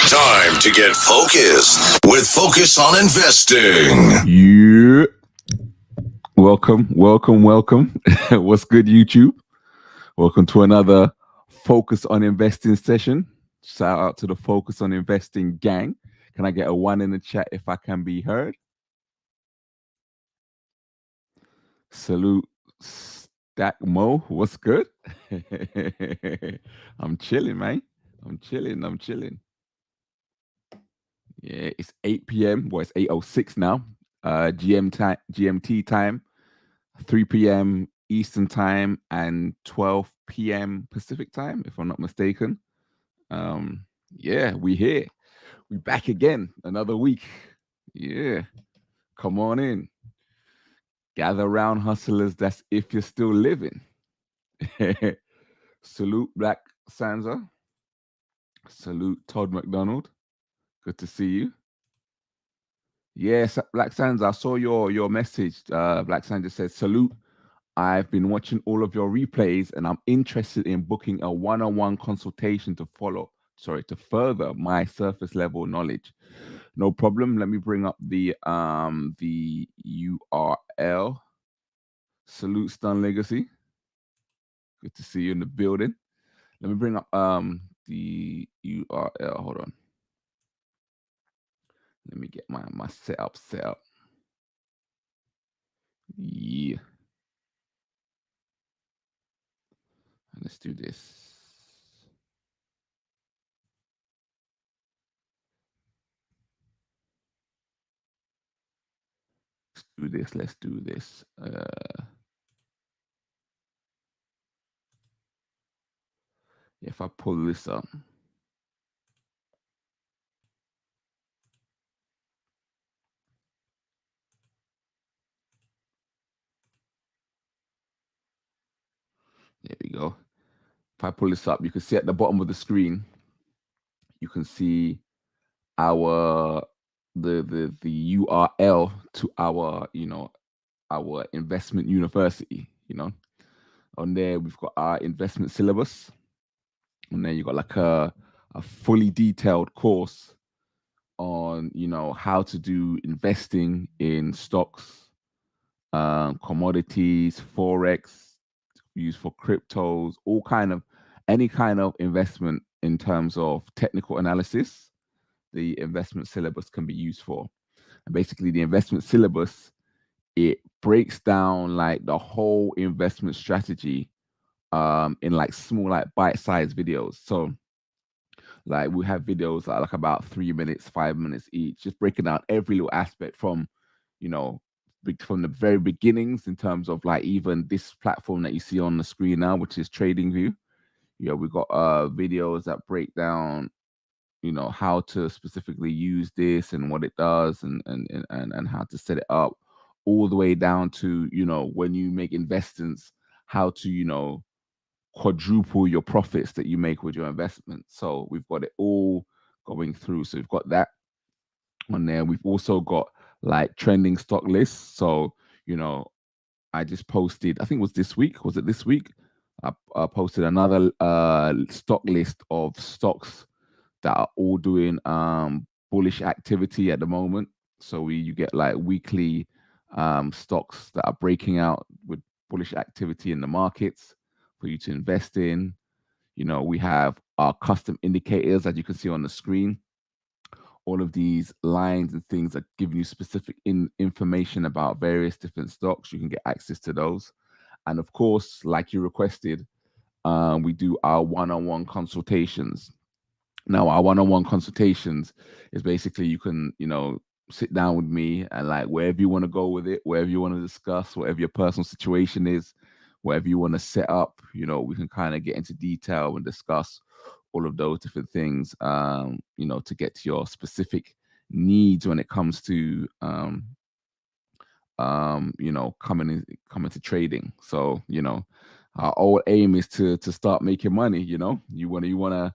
Time to get focused with Focus on Investing. Yeah. Welcome. What's good, YouTube? Welcome to another Focus on Investing session. Shout out to the Focus on Investing gang. Can I get a 1 in the chat if I can be heard? Salute Stack Mo. What's good? I'm chilling, man. I'm chilling. Yeah, it's 8 p.m. Well, it's 8:06 now. GMT time, 3 p.m. Eastern time, and 12 p.m. Pacific time, if I'm not mistaken. Yeah, we here. We back again. Another week. Yeah. Come on in. Gather around, hustlers. That's if you're still living. Salute Black Sansa. Salute Todd McDonald. Good to see you. Yes, Black Sansa, I saw your message. Black Sansa said, salute. I've been watching all of your replays and I'm interested in booking a one-on-one consultation to further my surface level knowledge. No problem. Let me bring up the URL. Salute Stun Legacy. Good to see you in the building. Let me bring up the URL. Hold on. Let me get my setup set up. Yeah. Let's do this. Let's do this. If I pull this up. There we go. If I pull this up, you can see at the bottom of the screen, you can see our the URL to our our investment university. On there we've got our investment syllabus, and then you got like a fully detailed course on how to do investing in stocks, commodities, forex, used for cryptos, any kind of investment in terms of technical analysis. The investment syllabus can be used for. And basically the investment syllabus, it breaks down like the whole investment strategy in like small, like bite-sized videos. So like we have videos that are like about 3 minutes, 5 minutes each, just breaking down every little aspect from the very beginnings, in terms of like even this platform that you see on the screen now, which is TradingView. We've got videos that break down how to specifically use this and what it does, and how to set it up, all the way down to when you make investments, how to quadruple your profits that you make with your investment. So we've got it all going through. So we've got that on there. We've also got like trending stock lists. So I just posted, I think it was this week. Was it this week? I posted another stock list of stocks that are all doing bullish activity at the moment. So you get like weekly stocks that are breaking out with bullish activity in the markets for you to invest in. We have our custom indicators, as you can see on the screen. All of these lines and things are giving you specific information about various different stocks. You can get access to those. And of course, like you requested, we do our one-on-one consultations. Now, our one-on-one consultations is basically you can, sit down with me and like wherever you want to go with it, wherever you want to discuss, whatever your personal situation is, whatever you want to set up, we can kind of get into detail and discuss all of those different things, to get to your specific needs when it comes to, coming to trading. So, our whole aim is to start making money. You want to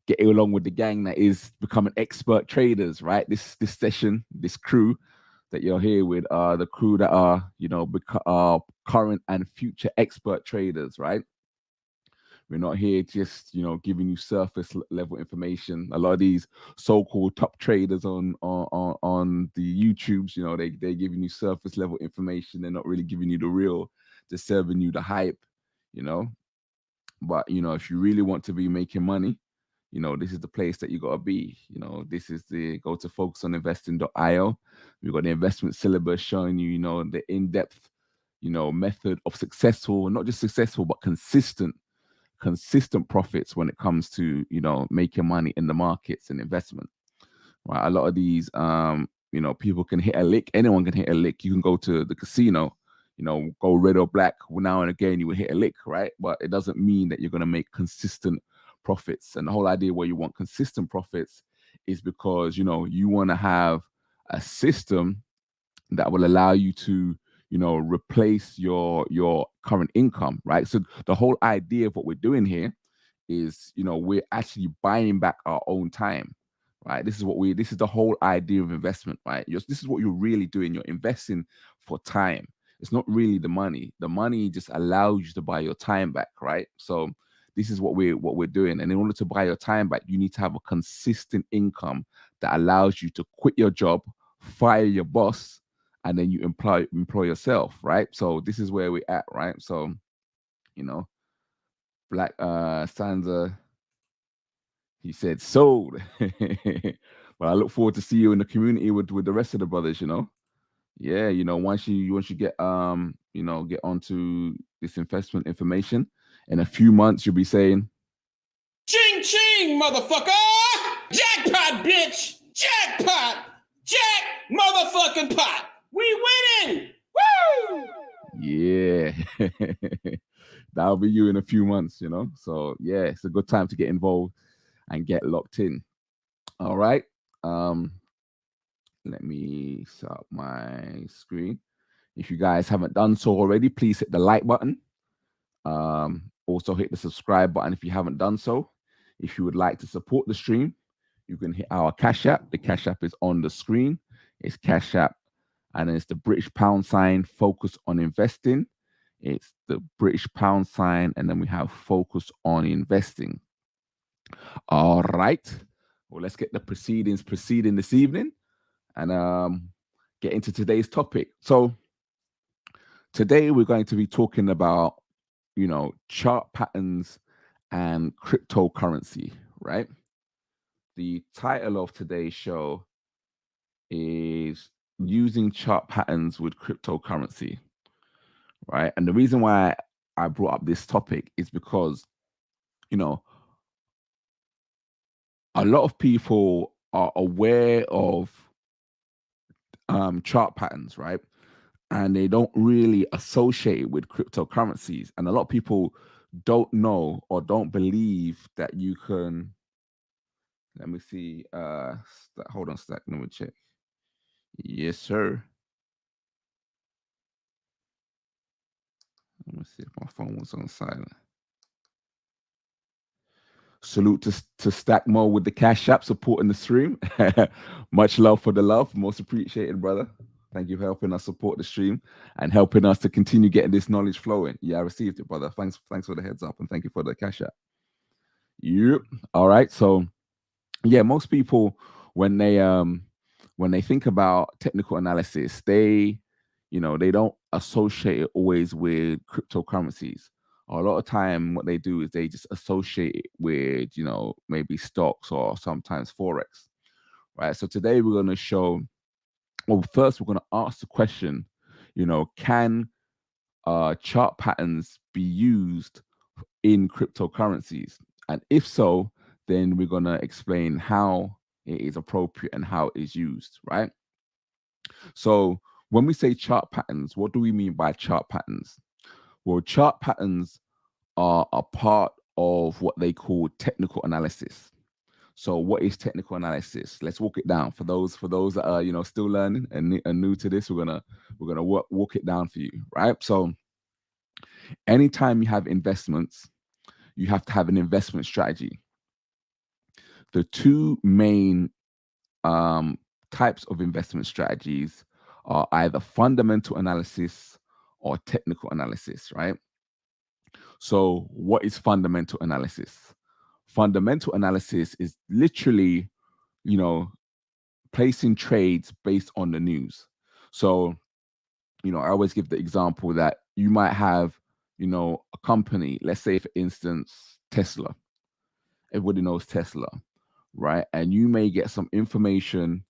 get along with the gang that is becoming expert traders, right? This session, this crew that you're here with are the crew that are, current and future expert traders, right? We're not here just, giving you surface level information. A lot of these so-called top traders on the YouTubes, they're giving you surface level information. They're not really giving you the real. They're serving you the hype, you know. But if you really want to be making money, this is the place that you got to be. This is the go to focusoninvesting.io. We've got the investment syllabus showing you, the in-depth, method of successful, not just successful, but consistent profits when it comes to, making money in the markets and investment. Right. A lot of these, people can hit a lick. Anyone can hit a lick. You can go to the casino, go red or black. Now and again, you will hit a lick, right? But it doesn't mean that you're going to make consistent profits. And the whole idea where you want consistent profits is because, you want to have a system that will allow you to, replace your current income, right? So the whole idea of what we're doing here is, we're actually buying back our own time, right? This is the whole idea of investment, right? This is what you're really doing. You're investing for time. It's not really the money. The money just allows you to buy your time back, right? So this is what we're doing. And in order to buy your time back, you need to have a consistent income that allows you to quit your job, fire your boss, and then you employ yourself, right? So this is where we're at, right? So, Black Sansa, he said sold. But I look forward to see you in the community with the rest of the brothers, Yeah, once you get get onto this investment information, in a few months you'll be saying, ching ching, motherfucker! Jackpot, bitch! Jackpot! Jack motherfucking pot! We winning! Woo! Yeah. That'll be you in a few months, So yeah, it's a good time to get involved and get locked in. All right. Let me set up my screen. If you guys haven't done so already, please hit the like button. Also hit the subscribe button if you haven't done so. If you would like to support the stream, you can hit our Cash App. The Cash App is on the screen. It's Cash App, and it's the British pound sign, focus on investing. It's the British pound sign, and then we have focus on investing. All right. Well, let's get the proceedings proceeding this evening and get into today's topic. So today we're going to be talking about, chart patterns and cryptocurrency, right? The title of today's show is using chart patterns with cryptocurrency, right? And the reason why I brought up this topic is because, a lot of people are aware of chart patterns, right? And they don't really associate it with cryptocurrencies. And a lot of people don't know or don't believe that you can. Let me see. Hold on, Stack. Let me check. Yes, sir. Let me see if my phone was on silent. Salute to Stack Mo with the Cash App supporting the stream. Much love for the love. Most appreciated, brother. Thank you for helping us support the stream and helping us to continue getting this knowledge flowing. Yeah, I received it, brother. Thanks for the heads up and thank you for the Cash App. Yep. All right. So yeah, most people when they think about technical analysis, they don't associate it always with cryptocurrencies. A lot of time what they do is they just associate it with, maybe stocks or sometimes Forex. Right. So today we're going to show, well, first we're going to ask the question, can chart patterns be used in cryptocurrencies? And if so, then we're going to explain how it is appropriate and how it is used, right? So when we say chart patterns, what do we mean by chart patterns? Well, chart patterns are a part of what they call technical analysis. So what is technical analysis? Let's walk it down for those that are still learning and new to this. We're gonna walk it down for you, right? So anytime you have investments, you have to have an investment strategy. The two main types of investment strategies are either fundamental analysis or technical analysis, right? So what is fundamental analysis? Fundamental analysis is literally, placing trades based on the news. So, I always give the example that you might have, a company, let's say, for instance, Tesla. Everybody knows Tesla, right? And you may get some information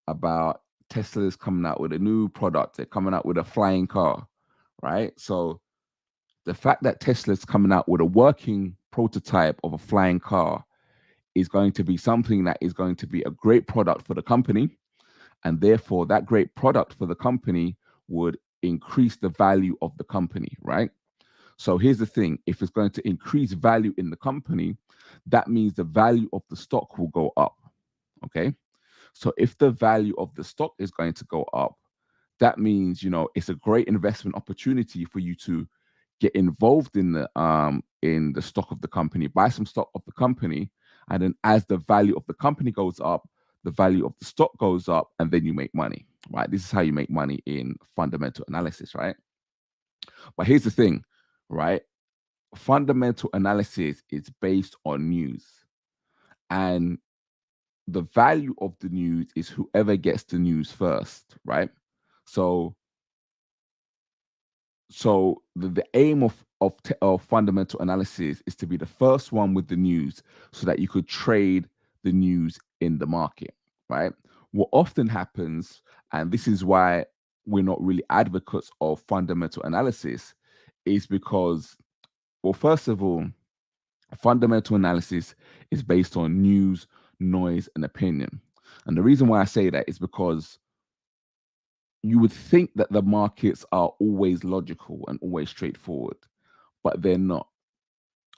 about Tesla's coming out with a new product. They're coming out with a flying car, right? So the fact that Tesla's coming out with a working prototype of a flying car is going to be something that is going to be a great product for the company. And therefore, that great product for the company would increase the value of the company, right? So here's the thing. If it's going to increase value in the company, that means the value of the stock will go up, okay? So if the value of the stock is going to go up, that means, it's a great investment opportunity for you to get involved in the stock of the company, buy some stock of the company, and then as the value of the company goes up, the value of the stock goes up, and then you make money, right? This is how you make money in fundamental analysis, right? But here's the thing, right? Fundamental analysis is based on news, and the value of the news is whoever gets the news first, right? So the aim of fundamental analysis is to be the first one with the news so that you could trade the news in the market, right? What often happens, and this is why we're not really advocates of fundamental analysis, is because, well, first of all, fundamental analysis is based on news, noise, and opinion. And the reason why I say that is because you would think that the markets are always logical and always straightforward, but they're not.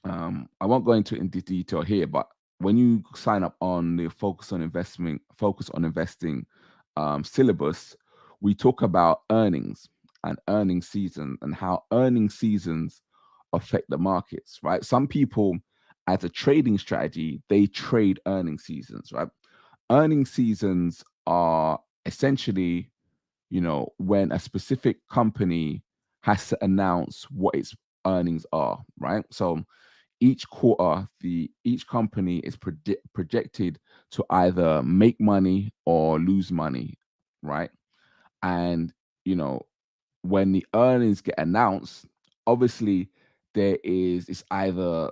I won't go into detail here, but when you sign up on the Focus on Investing syllabus, we talk about earnings and earning season and how earning seasons affect the markets, right? Some people, as a trading strategy, they trade earning seasons, right? Earning seasons are essentially, when a specific company has to announce what its earnings are, right? So each quarter, each company is projected to either make money or lose money, right? And when the earnings get announced, obviously it's either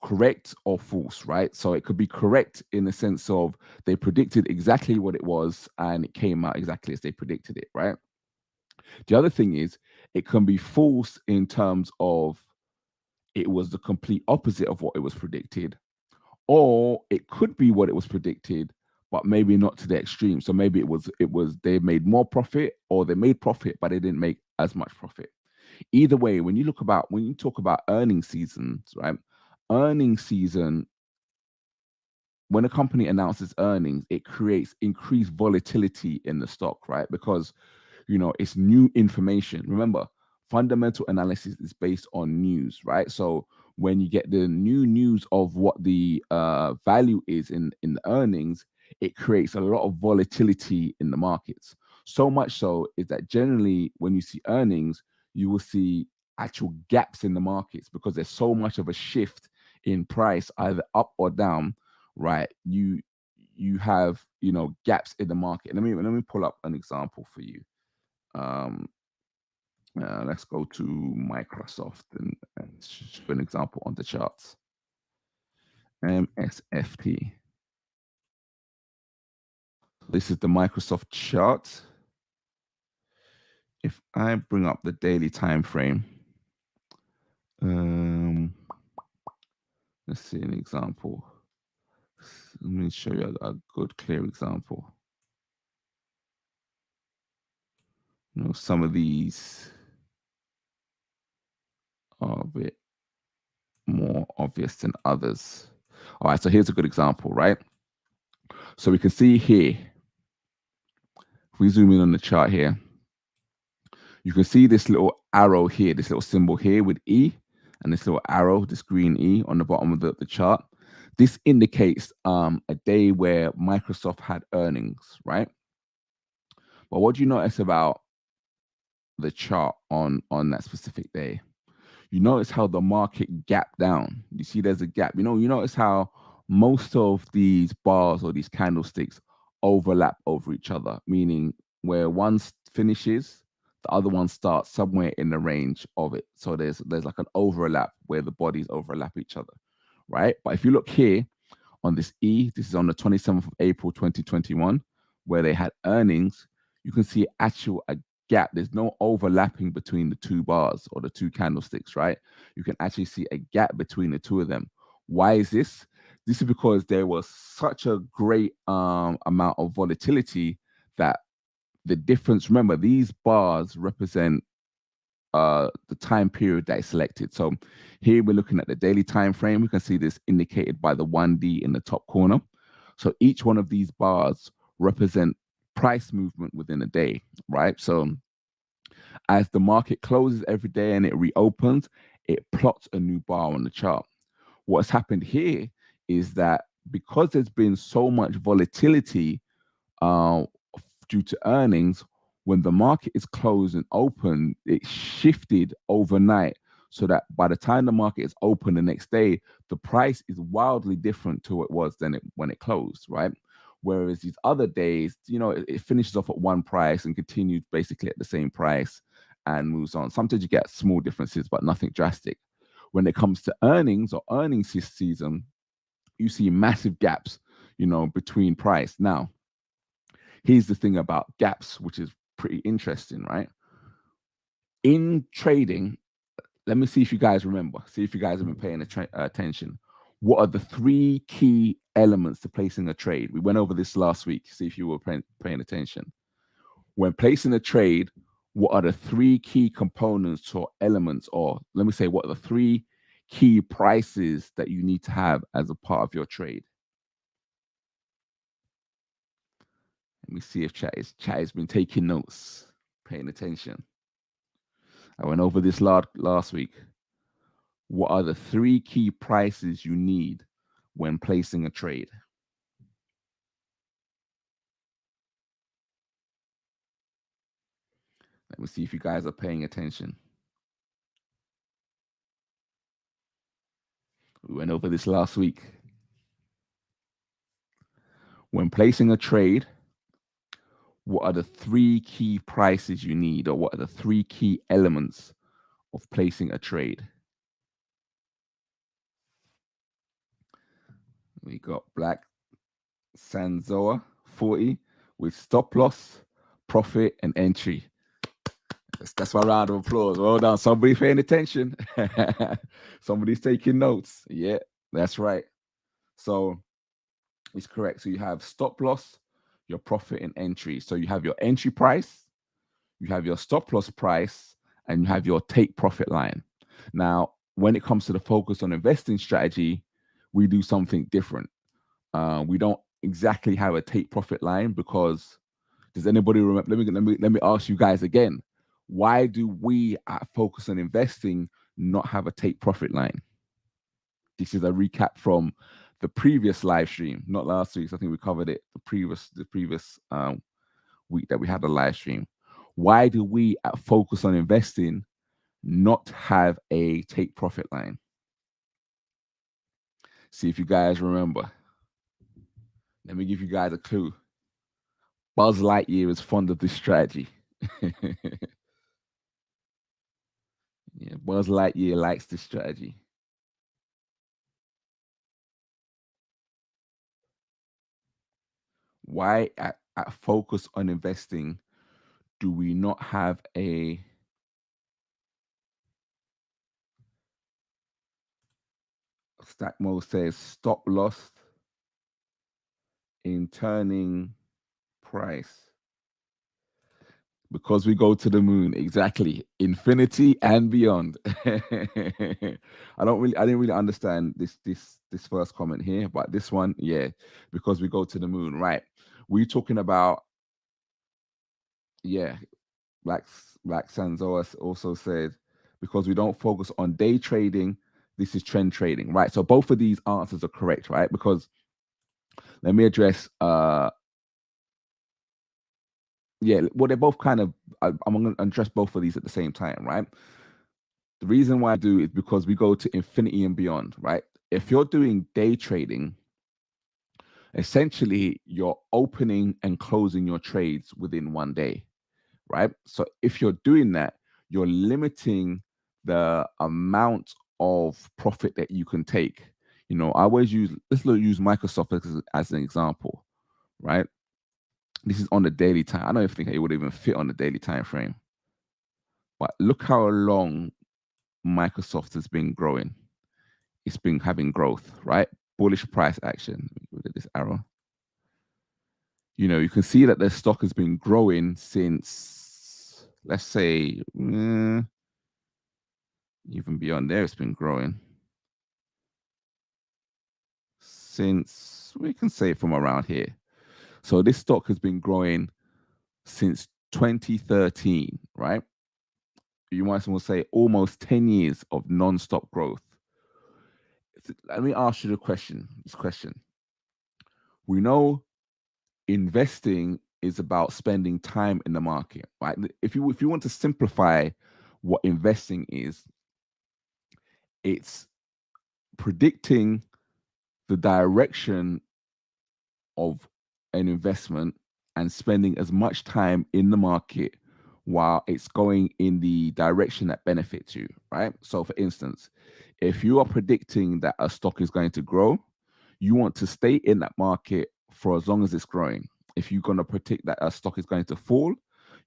correct or false, right? So it could be correct in the sense of they predicted exactly what it was and it came out exactly as they predicted it, right? The other thing is it can be false in terms of it was the complete opposite of what it was predicted, or it could be what it was predicted, but maybe not to the extreme. So maybe it was they made more profit, or they made profit, but they didn't make as much profit. Either way, when you talk about earning seasons, right? Earning season, when a company announces earnings, it creates increased volatility in the stock, right? Because it's new information. Remember, fundamental analysis is based on news, right? So when you get the new news of what the value is in the earnings, it creates a lot of volatility in the markets. So much so is that generally when you see earnings, you will see actual gaps in the markets because there's so much of a shift in price, either up or down, right? You have gaps in the market. Let me pull up an example for you. Let's go to Microsoft and show an example on the charts. MSFT. This is the Microsoft chart. If I bring up the daily time frame, let's see an example. Let me show you a good, clear example. Some of these are a bit more obvious than others. All right, so here's a good example, right? So we can see here, if we zoom in on the chart here, you can see this little arrow here, this little symbol here with E, and this little arrow, this green E on the bottom of the chart. This indicates a day where Microsoft had earnings, right? But what do you notice about the chart on that specific day? you notice how the market gapped down. You see there's a gap. You notice how most of these bars or these candlesticks overlap over each other, meaning where one finishes, the other one starts somewhere in the range of it. So there's like an overlap where the bodies overlap each other, right? But if you look here on this this is on the 27th of April 2021, where they had earnings, you can see a gap. There's no overlapping between the two bars or the two candlesticks, right? You can actually see a gap between the two of them. Why is this? This is because there was such a great amount of volatility that the difference, remember, these bars represent the time period that is selected. So here we're looking at the daily time frame. We can see this indicated by the 1D in the top corner. So each one of these bars represent price movement within a day, right? So as the market closes every day and it reopens, it plots a new bar on the chart. What's happened here is that because there's been so much volatility due to earnings, when the market is closed and open, it shifted overnight so that by the time the market is open the next day, the price is wildly different to what it was when it closed, right? Whereas these other days, it finishes off at one price and continues basically at the same price and moves on. Sometimes you get small differences, but nothing drastic. When it comes to earnings or earnings this season, you see massive gaps, between price. Now, here's the thing about gaps, which is pretty interesting, right? In trading, let me see if you guys remember, see if you guys have been paying attention. What are the three key elements to placing a trade? We went over this last week, see if you were paying attention. When placing a trade, what are the three key components or elements, or let me say, what are the three key prices that you need to have as a part of your trade? Let me see if chat has been taking notes, paying attention. I went over this last week. What are the three key prices you need when placing a trade? Let me see if you guys are paying attention. We went over this last week. When placing a trade, what are the three key prices you need, or what are the three key elements of placing a trade? We got Black Sanzoa 40 with stop loss, profit, and entry. That's my round of applause. Well done. Somebody's paying attention. Somebody's taking notes. Yeah, that's right. So it's correct. So you have stop loss, your profit, and entry. So you have your entry price, you have your stop loss price, and you have your take profit line. Now, when it comes to the focus on investing strategy, we do something different. We don't exactly have a take profit line because does anybody remember? Let me ask you guys again. Why do we at Focus on Investing not have a take profit line? This is a recap from the previous live stream, not last week. I think we covered it the previous week that we had a live stream. Why do we at Focus on Investing not have a take profit line? See if you guys remember. Let me give you guys a clue. Buzz Lightyear is fond of this strategy. Yeah, Buzz Lightyear likes this strategy. Why at Focus on Investing do we not have a Stack Mode says stop loss in turning price? Because we go to the moon, exactly, infinity and beyond. I didn't really understand this first comment here, but this one, yeah, because we go to the moon, right? We're talking about, yeah, Black Sanzoa also said, because we don't focus on day trading, this is trend trading, right? So both of these answers are correct, right? Because let me address yeah, well, they're both kind of, I'm going to address both of these at the same time, right? The reason why I do is because we go to infinity and beyond, right? If you're doing day trading, essentially you're opening and closing your trades within one day, right? So if you're doing that, you're limiting the amount of profit that you can take. You know, I always use, let's use Microsoft as an example, right? This is on the daily time. I don't even think it would even fit on the daily time frame. But look how long Microsoft has been growing. It's been having growth, right? Bullish price action. Look at this arrow. You know, you can see that the stock has been growing since, let's say, even beyond there, it's been growing since, we can say from around here. So this stock has been growing since 2013, right? You might as well say almost 10 years of non-stop growth. Let me ask you this question. We know investing is about spending time in the market, right? If you want to simplify what investing is, it's predicting the direction of an investment and spending as much time in the market while it's going in the direction that benefits you, right? So for instance, if you are predicting that a stock is going to grow, you want to stay in that market for as long as it's growing. If you're going to predict that a stock is going to fall,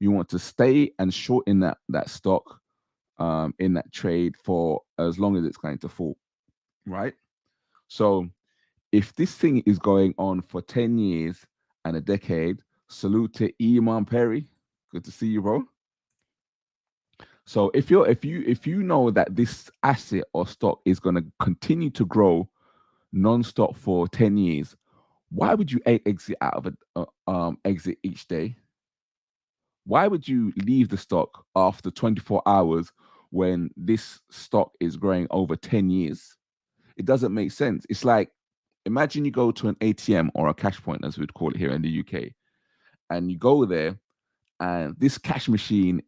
you want to stay and short in that stock, in that trade for as long as it's going to fall, right? So if this thing is going on for 10 years and a decade, salute to Iman Perry. Good to see you, bro. So if you know that this asset or stock is going to continue to grow non-stop for 10 years, why would you exit out of exit each day? Why would you leave the stock after 24 hours when this stock is growing over 10 years? It doesn't make sense. It's like, imagine you go to an ATM or a cash point, as we'd call it here in the UK, and you go there, and this ATM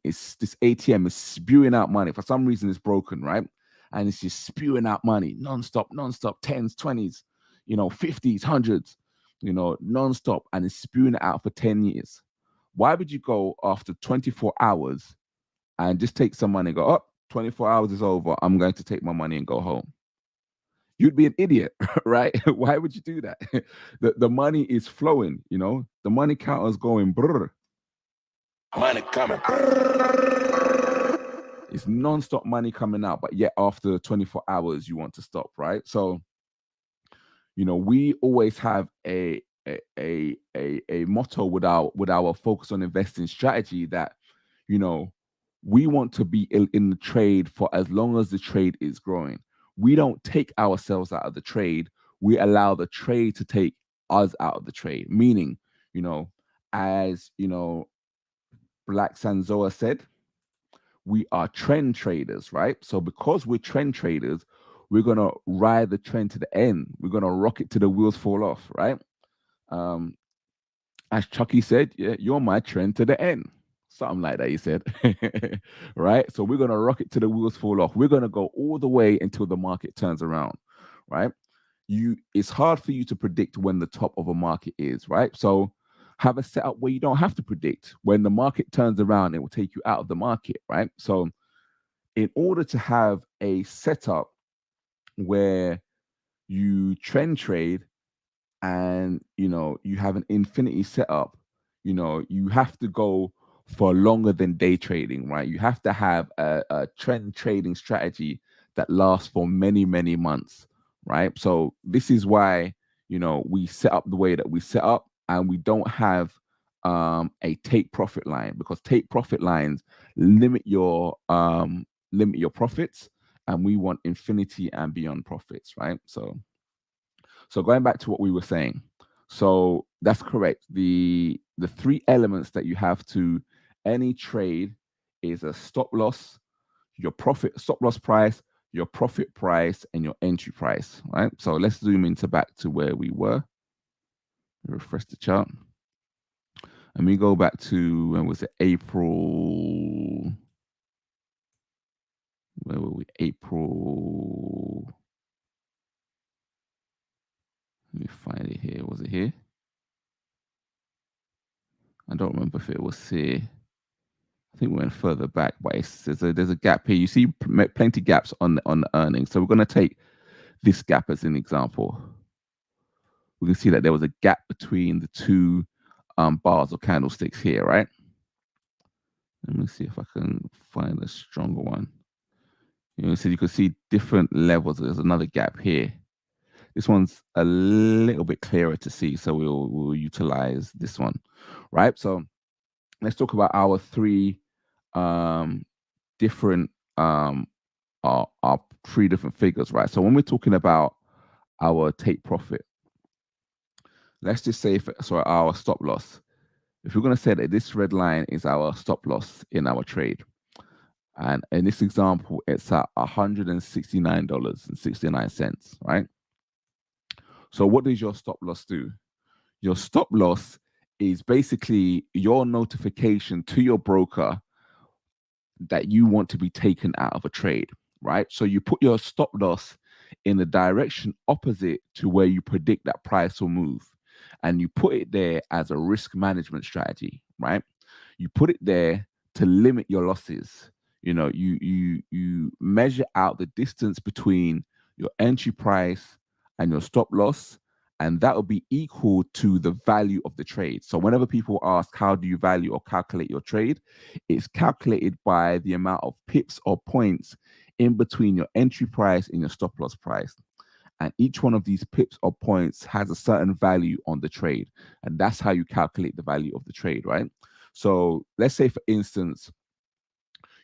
is spewing out money. For some reason, it's broken, right? And it's just spewing out money non-stop, tens, 20s, 50s, hundreds, non-stop, and it's spewing it out for 10 years. Why would you go after 24 hours and just take some money and go, oh, 24 hours is over, I'm going to take my money and go home? You'd be an idiot, right? Why would you do that? The money is flowing, the money counter's going brr. Money coming. It's non-stop money coming out, but yet after 24 hours, you want to stop, right? So, we always have a motto with our focus on investing strategy that, we want to be in the trade for as long as the trade is growing. We don't take ourselves out of the trade. We allow the trade to take us out of the trade. Meaning, as Black Sanzoa said, we are trend traders, right? So because we're trend traders, we're gonna ride the trend to the end. We're gonna rock it till the wheels fall off, right? As Chucky said, yeah, you're my trend to the end. Something like that, he said. Right? So we're gonna rock it till the wheels fall off. We're gonna go all the way until the market turns around, right? It's hard for you to predict when the top of a market is, right? So have a setup where you don't have to predict. When the market turns around, it will take you out of the market, right? So in order to have a setup where you trend trade and you have an infinity setup, you have to go for longer than day trading, right? You have to have a trend trading strategy that lasts for many, many months, right? So this is why we set up the way that we set up, and we don't have a take profit line, because take profit lines limit your profits, and we want infinity and beyond profits, right? So going back to what we were saying, so that's correct. The three elements that you have to any trade is a stop loss, your stop loss price, your profit price, and your entry price, right? So let's zoom into back to where we were. Refresh the chart. And we go back to, when was it? April. Where were we? April. Let me find it here. Was it here? I don't remember if it was here. I think we went further back, but there's a gap here. You see plenty gaps on the earnings. So we're going to take this gap as an example. We can see that there was a gap between the two bars or candlesticks here, right? Let me see if I can find a stronger one. So you can see different levels. There's another gap here. This one's a little bit clearer to see, so we'll utilize this one, right? So let's talk about our three different our three different figures, right? So when we're talking about our take profit, let's just say our stop loss. If we're going to say that this red line is our stop loss in our trade, and in this example, it's at $169.69, right? So what does your stop loss do? Your stop loss is basically your notification to your broker that you want to be taken out of a trade, right? So you put your stop loss in the direction opposite to where you predict that price will move. And you put it there as a risk management strategy, right? You put it there to limit your losses. You measure out the distance between your entry price and your stop loss, and that will be equal to the value of the trade. So whenever people ask, how do you value or calculate your trade? It's calculated by the amount of pips or points in between your entry price and your stop loss price. And each one of these pips or points has a certain value on the trade. And that's how you calculate the value of the trade, right? So let's say, for instance,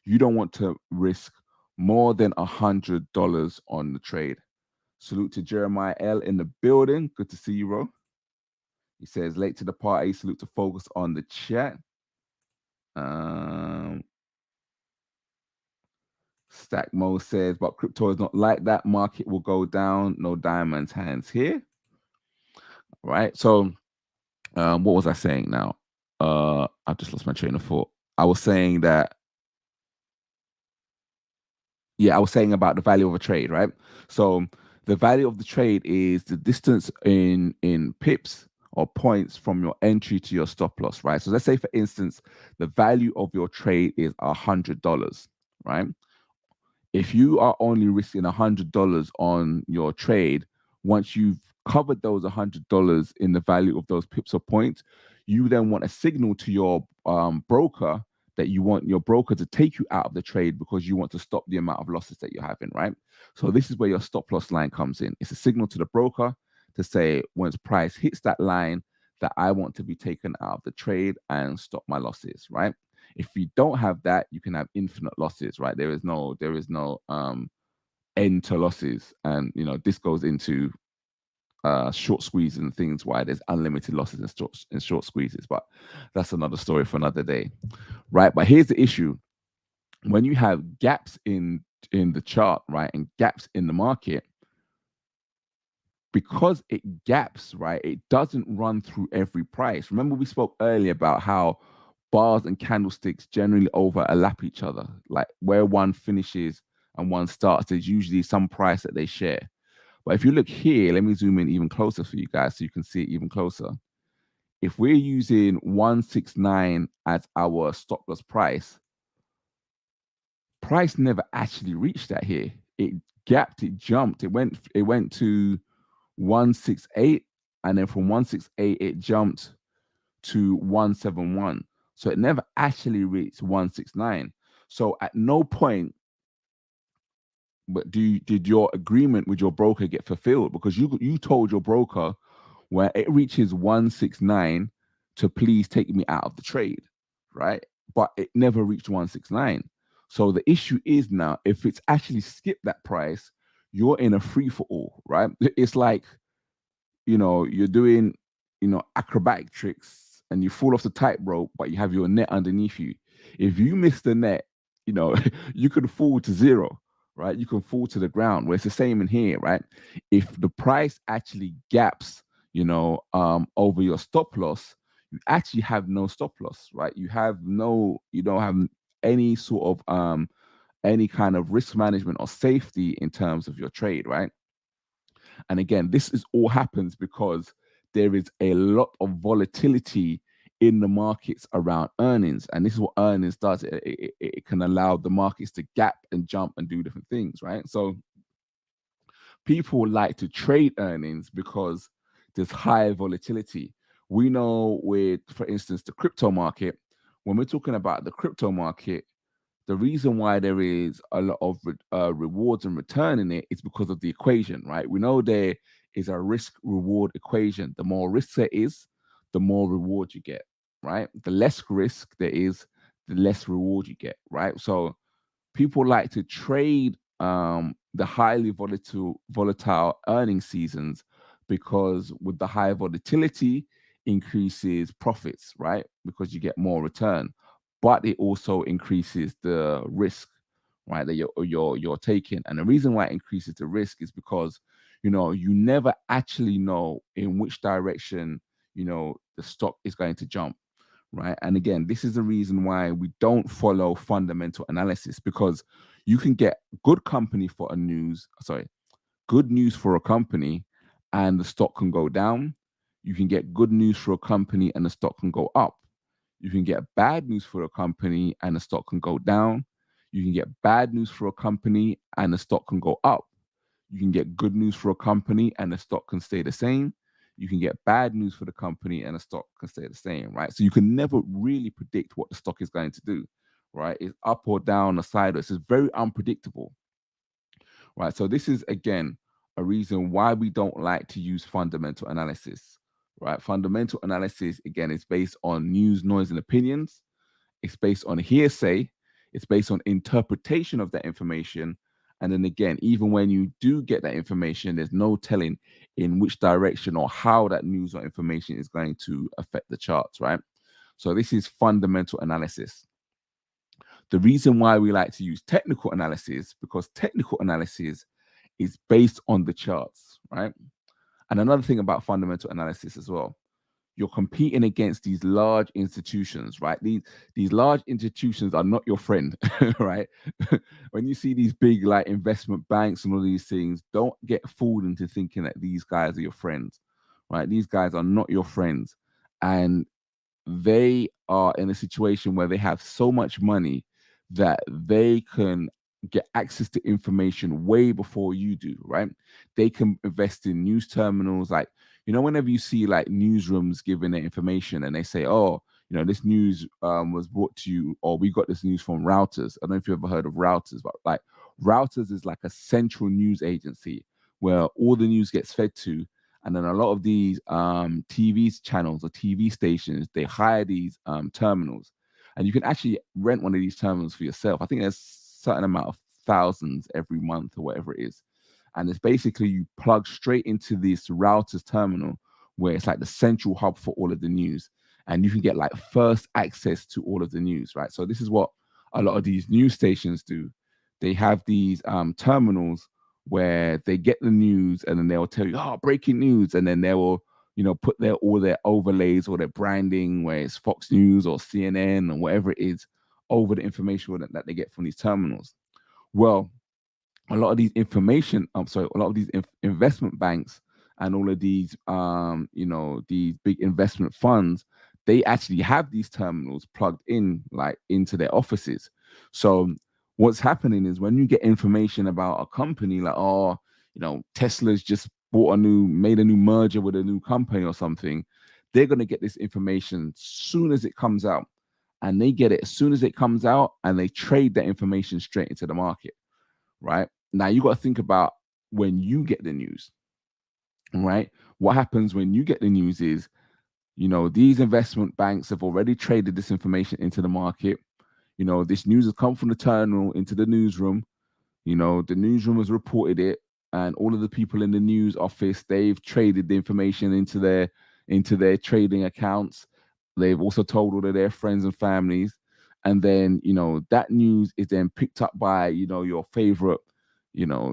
you don't want to risk more than $100 on the trade. Salute to Jeremiah L in the building. Good to see you, bro. He says, late to the party. Salute to Focus on the chat. Stack Mo says, but crypto is not like that. Market will go down. No diamonds hands here. Right. So what was I saying now? I just lost my train of thought. I was saying that, I was saying about the value of a trade, right? So the value of the trade is the distance in pips or points from your entry to your stop loss, right? So let's say, for instance, the value of your trade is $100, right? If you are only risking $100 on your trade, once you've covered those $100 in the value of those pips or points, you then want a signal to your broker that you want your broker to take you out of the trade because you want to stop the amount of losses that you're having, right? So this is where your stop loss line comes in. It's a signal to the broker to say, once price hits that line, that I want to be taken out of the trade and stop my losses, right? If you don't have that, you can have infinite losses, right? There is no end to losses. And this goes into short squeezes and things why there's unlimited losses in short squeezes, but that's another story for another day, right? But here's the issue: when you have gaps in the chart, right, and gaps in the market, because it gaps, right, it doesn't run through every price. Remember, we spoke earlier about how bars and candlesticks generally overlap each other, like where one finishes and one starts, there's usually some price that they share. But if you look here, let me zoom in even closer for you guys so you can see it even closer. If we're using 169 as our stop loss price never actually reached that here. It gapped, it jumped, it went to 168, and then from 168 it jumped to 171. So it never actually reached 169. So at no point did your agreement with your broker get fulfilled, because you told your broker when it reaches 169 to please take me out of the trade, right? But it never reached 169. So the issue is now, if it's actually skipped that price, you're in a free for all, right? It's like, you're doing, acrobatic tricks and you fall off the tightrope, but you have your net underneath you. If you miss the net, you could fall to zero, right? You can fall to the ground. Where it's the same in here, right? If the price actually gaps, over your stop loss, you actually have no stop loss, right? You don't have any sort of any kind of risk management or safety in terms of your trade, right? And again, this is all happens because there is a lot of volatility in the markets around earnings. And this is what earnings does. It can allow the markets to gap and jump and do different things, right? So people like to trade earnings because there's high volatility. We know with, for instance, the crypto market, when we're talking about the crypto market, the reason why there is a lot of rewards and return in it is because of the equation, right? We know there is a risk-reward equation. The more risk there is, the more reward you get, right? The less risk there is, the less reward you get, right? So people like to trade the highly volatile earning seasons because with the high volatility increases profits, right? Because you get more return, but it also increases the risk, right? That you're taking. And the reason why it increases the risk is because you never actually know in which direction the stock is going to jump, right? And again, this is the reason why we don't follow fundamental analysis, because you can get good news for a company and the stock can go down. You can get good news for a company and the stock can go up. You can get bad news for a company and the stock can go down. You can get bad news for a company and the stock can go up. You can get good news for a company and the stock can stay the same. You can get bad news for the company and the stock can stay the same, right? So you can never really predict what the stock is going to do, right? It's up or down or sideways. It's very unpredictable, right? So this is, again, a reason why we don't like to use fundamental analysis, right? Fundamental analysis, again, is based on news, noise, and opinions. It's based on hearsay. It's based on interpretation of that information. And then again, even when you do get that information, there's no telling in which direction or how that news or information is going to affect the charts, right? So this is fundamental analysis. The reason why we like to use technical analysis, because technical analysis is based on the charts, right? And another thing about fundamental analysis as well, you're competing against these large institutions, right? These large institutions are not your friend, right? When you see these big like investment banks and all these things, don't get fooled into thinking that these guys are your friends, right? These guys are not your friends. And they are in a situation where they have so much money that they can get access to information way before you do, right? They can invest in news terminals. Like, whenever you see like newsrooms giving their information and they say, oh, this news was brought to you, or we got this news from Reuters. I don't know if you've ever heard of Reuters, but like Reuters is like a central news agency where all the news gets fed to. And then a lot of these TV channels or TV stations, they hire these terminals. And you can actually rent one of these terminals for yourself. I think there's a certain amount of thousands every month or whatever it is. And it's basically you plug straight into this Reuters terminal where it's like the central hub for all of the news. And you can get like first access to all of the news, right? So this is what a lot of these news stations do. They have these terminals where they get the news and then they'll tell you, oh, breaking news. And then they will, put all their overlays or their branding, where it's Fox News or CNN or whatever it is, over the information that they get from these terminals. Well, a lot of these investment banks and all of these, these big investment funds, they actually have these terminals plugged in, like into their offices. So what's happening is when you get information about a company, like, oh, Tesla's just made a new merger with a new company or something, they're going to get this information soon as it comes out. And they get it as soon as it comes out and they trade that information straight into the market, right? Now you got to think about when you get the news, right? What happens when you get the news is, these investment banks have already traded this information into the market. This news has come from the terminal into the newsroom. The newsroom has reported it, and all of the people in the news office, they've traded the information into their trading accounts. They've also told all of their friends and families. And then, that news is then picked up by, your favorite,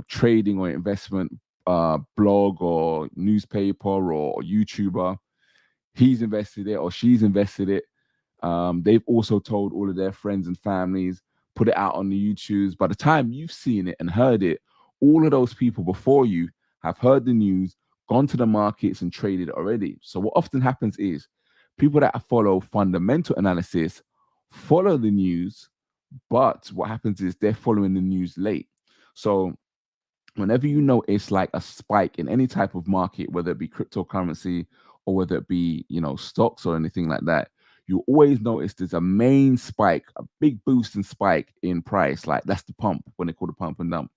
trading or investment blog or newspaper or YouTuber. He's invested it or she's invested it. They've also told all of their friends and families. put it out on the YouTubes. By the time you've seen it and heard it, all of those people before you have heard the news, gone to the markets and traded already. So what often happens is people that follow fundamental analysis follow the news, but what happens is they're following the news late. So whenever you notice like a spike in any type of market, whether it be cryptocurrency or whether it be, stocks or anything like that, you always notice there's a main spike, a big boost and spike in price. Like that's the pump, when they call the pump and dump.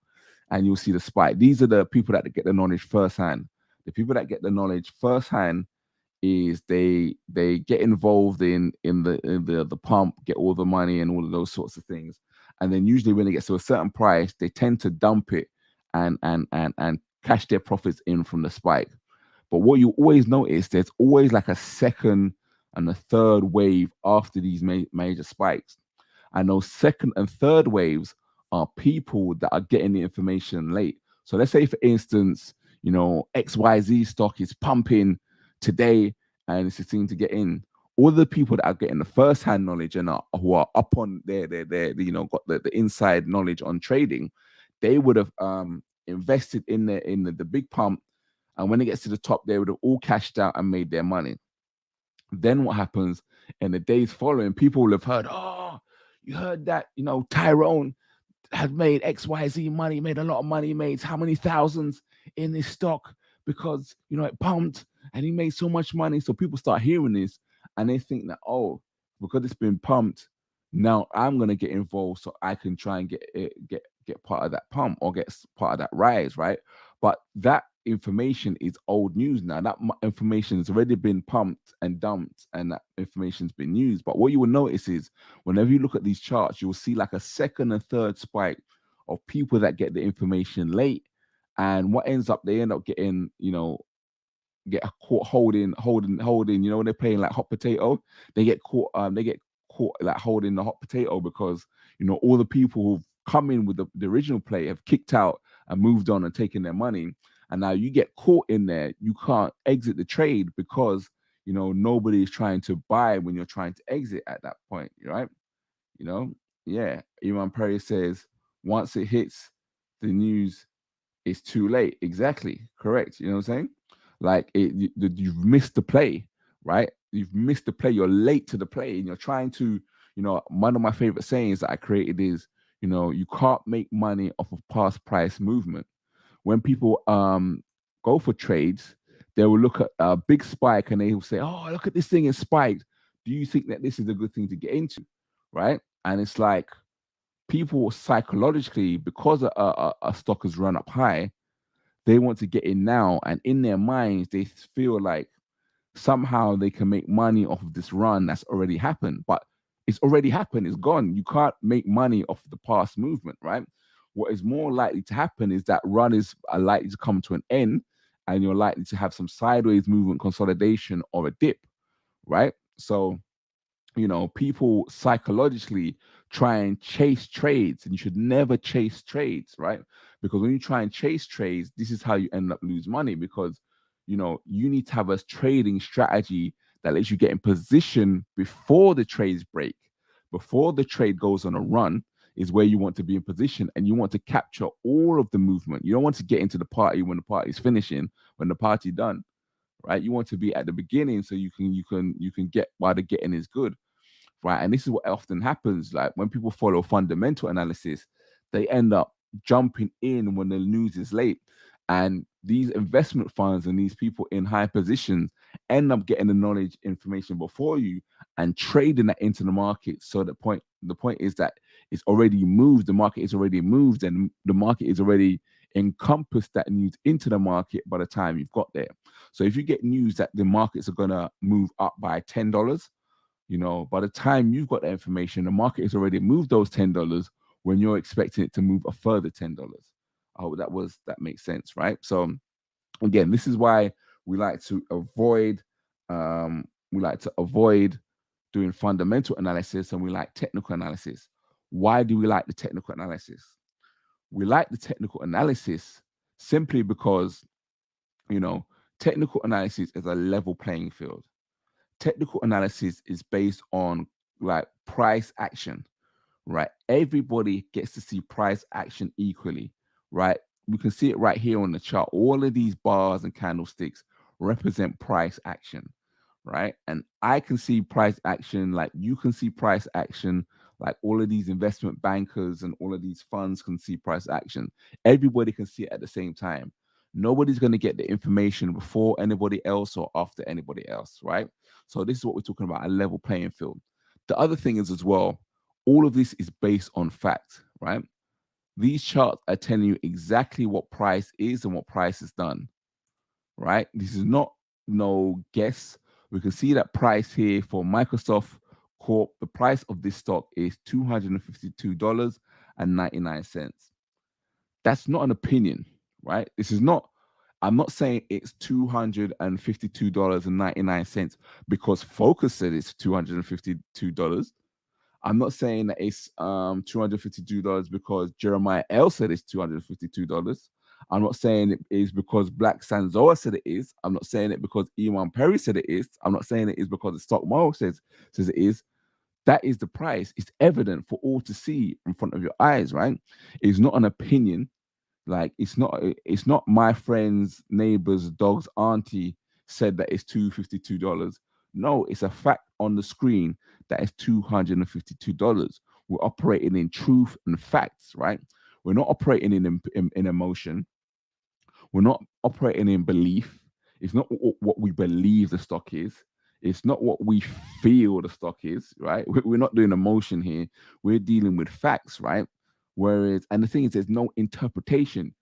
And you'll see the spike. These are the people that get the knowledge firsthand. The people that get the knowledge firsthand is they get involved in the pump, get all the money and all of those sorts of things. And then usually when it gets to a certain price, they tend to dump it and cash their profits in from the spike. But what you always notice, there's always like a second and a third wave after these major spikes. And those second and third waves are people that are getting the information late. So let's say, for instance, XYZ stock is pumping today and it's a thing to get in. All the people that are getting the first-hand knowledge and who are up on their got the inside knowledge on trading, they would have invested in the big pump, and when it gets to the top, they would have all cashed out and made their money. Then what happens in the days following? People will have heard, oh, you heard that Tyrone had made XYZ money, made a lot of money, made how many thousands in this stock because it pumped and he made so much money. So people start hearing this and they think that, oh, because it's been pumped, now I'm gonna get involved so I can try and get part of that pump or get part of that rise, right? But that information is old news now. That information has already been pumped and dumped, and that information's been used. But what you will notice is whenever you look at these charts, you will see like a second and third spike of people that get the information late. And what ends up, they end up getting, get caught holding, when they're playing like hot potato, they get caught like holding the hot potato because, all the people who've come in with the original play have kicked out and moved on and taken their money. And now you get caught in there. You can't exit the trade because, nobody is trying to buy when you're trying to exit at that point, right? Yeah. Iman Perry says, once it hits the news, it's too late. Exactly. Correct. You know what I'm saying? Like you've missed the play, right? You've missed the play. You're late to the play and you're trying to, one of my favorite sayings that I created is, you can't make money off of past price movement. When people go for trades, they will look at a big spike and they will say, oh, look at this thing, it's spiked. Do you think that this is a good thing to get into? Right? And it's like people psychologically, because a stock has run up high, they want to get in now. And in their minds, they feel like somehow they can make money off of this run that's already happened. But it's already happened. It's gone. You can't make money off the past movement, right? What is more likely to happen is that run is likely to come to an end and you're likely to have some sideways movement, consolidation, or a dip, right? So, people psychologically try and chase trades, and you should never chase trades, right? Because when you try and chase trades, this is how you end up lose money because, you need to have a trading strategy that lets you get in position before the trades break, before the trade goes on a run is where you want to be in position, and you want to capture all of the movement. You don't want to get into the party when the party's finishing, when the party done, right? You want to be at the beginning so you can get while the getting is good, right? And this is what often happens. Like when people follow fundamental analysis, they end up jumping in when the news is late. And these investment funds and these people in high positions end up getting the knowledge information before you and trading that into the market. So the point is that it's already moved, the market is already moved, and the market is already encompassed that news into the market by the time you've got there. So if you get news that the markets are gonna move up by $10, by the time you've got that information, the market has already moved those $10 when you're expecting it to move a further $10. I hope that makes sense, right? So again, this is why we like to avoid doing fundamental analysis, and we like technical analysis. Why do we like the technical analysis? We like the technical analysis simply because, technical analysis is a level playing field. Technical analysis is based on like price action, right? Everybody gets to see price action equally, right? We can see it right here on the chart. All of these bars and candlesticks represent price action, right? And I can see price action, like you can see price action, like all of these investment bankers and all of these funds can see price action. Everybody can see it at the same time. Nobody's going to get the information before anybody else or after anybody else, right? So this is what we're talking about, a level playing field. The other thing is as well, all of this is based on fact, right? These charts are telling you exactly what price is and what price is done, right? This is not no guess. We can see that price here for Microsoft Corp. The price of this stock is $252.99. That's not an opinion, right? This is not, I'm not saying it's $252.99 because Focus said it's $252. I'm not saying that it's $252 because Jeremiah L said it's $252. I'm not saying it is because Black Sanzoa said it is. I'm not saying it because Iman Perry said it is. I'm not saying it is because the stock market says it is. That is the price. It's evident for all to see in front of your eyes, right? It's not an opinion. Like it's not my friend's neighbor's dog's auntie said that it's $252. No, it's a fact on the screen that it's $252. We're operating in truth and facts, right? We're not operating in emotion. We're not operating in belief. It's not what we believe the stock is. It's not what we feel the stock is, right? We're not doing emotion here. We're dealing with facts, right? Whereas, and the thing is, there's no interpretation.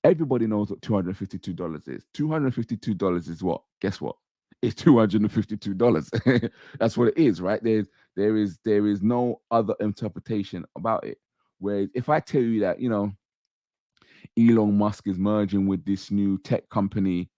Everybody knows what $252 is. $252 is what? Guess what? It's $252. That's what it is, right? There is no other interpretation about it. Whereas if I tell you that, Elon Musk is merging with this new tech company,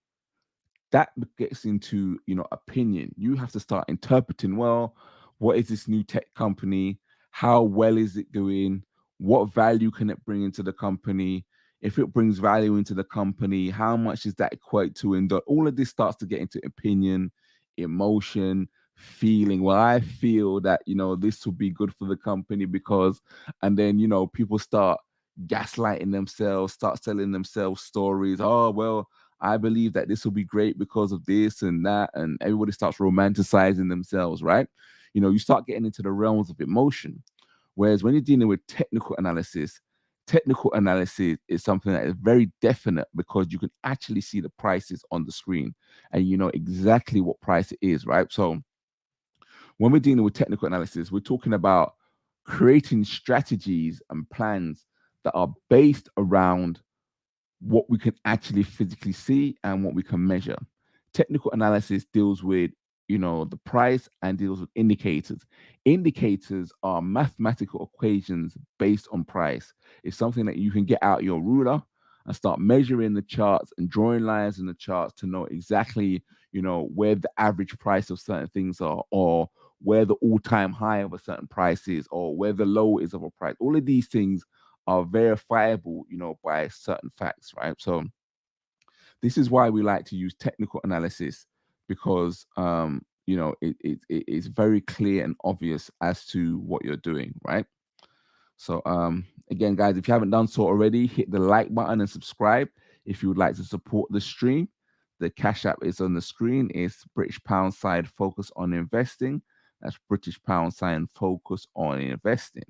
that gets into opinion. You have to start interpreting, well, what is this new tech company? How well is it doing? What value can it bring into the company? If it brings value into the company, how much does that equate to? And all of this starts to get into opinion, emotion, feeling. Well, I feel that this will be good for the company because, and then people start gaslighting themselves, start selling themselves stories. Oh, well, I believe that this will be great because of this and that, and everybody starts romanticizing themselves, right? You start getting into the realms of emotion. Whereas when you're dealing with technical analysis is something that is very definite because you can actually see the prices on the screen and you know exactly what price it is, right? So when we're dealing with technical analysis, we're talking about creating strategies and plans that are based around what we can actually physically see and what we can measure. Technical analysis deals with, the price and deals with indicators. Indicators are mathematical equations based on price. It's something that you can get out your ruler and start measuring the charts and drawing lines in the charts to know exactly, where the average price of certain things are, or where the all-time high of a certain price is, or where the low is of a price. All of these things are verifiable, by certain facts, right? So this is why we like to use technical analysis because, it is very clear and obvious as to what you're doing, right? So again, guys, if you haven't done so already, hit the like button and subscribe if you would like to support the stream. The Cash App is on the screen. It's British pound sign focus on investing. That's British pound sign focus on investing.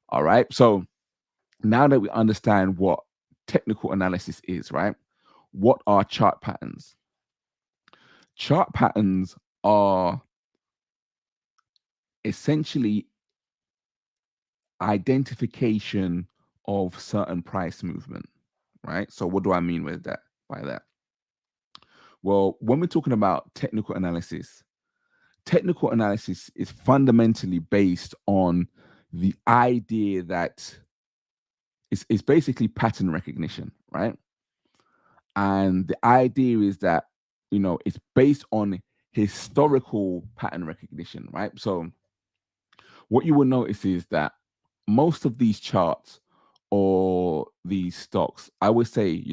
All right. So now that we understand what technical analysis is, right? What are chart patterns? Chart patterns are essentially identification of certain price movement, right? So what do I mean with that? By that? Well, when we're talking about technical analysis is fundamentally based on the idea that it's basically pattern recognition, right? And the idea is that, it's based on historical pattern recognition, right? So what you will notice is that most of these charts or these stocks, I would say,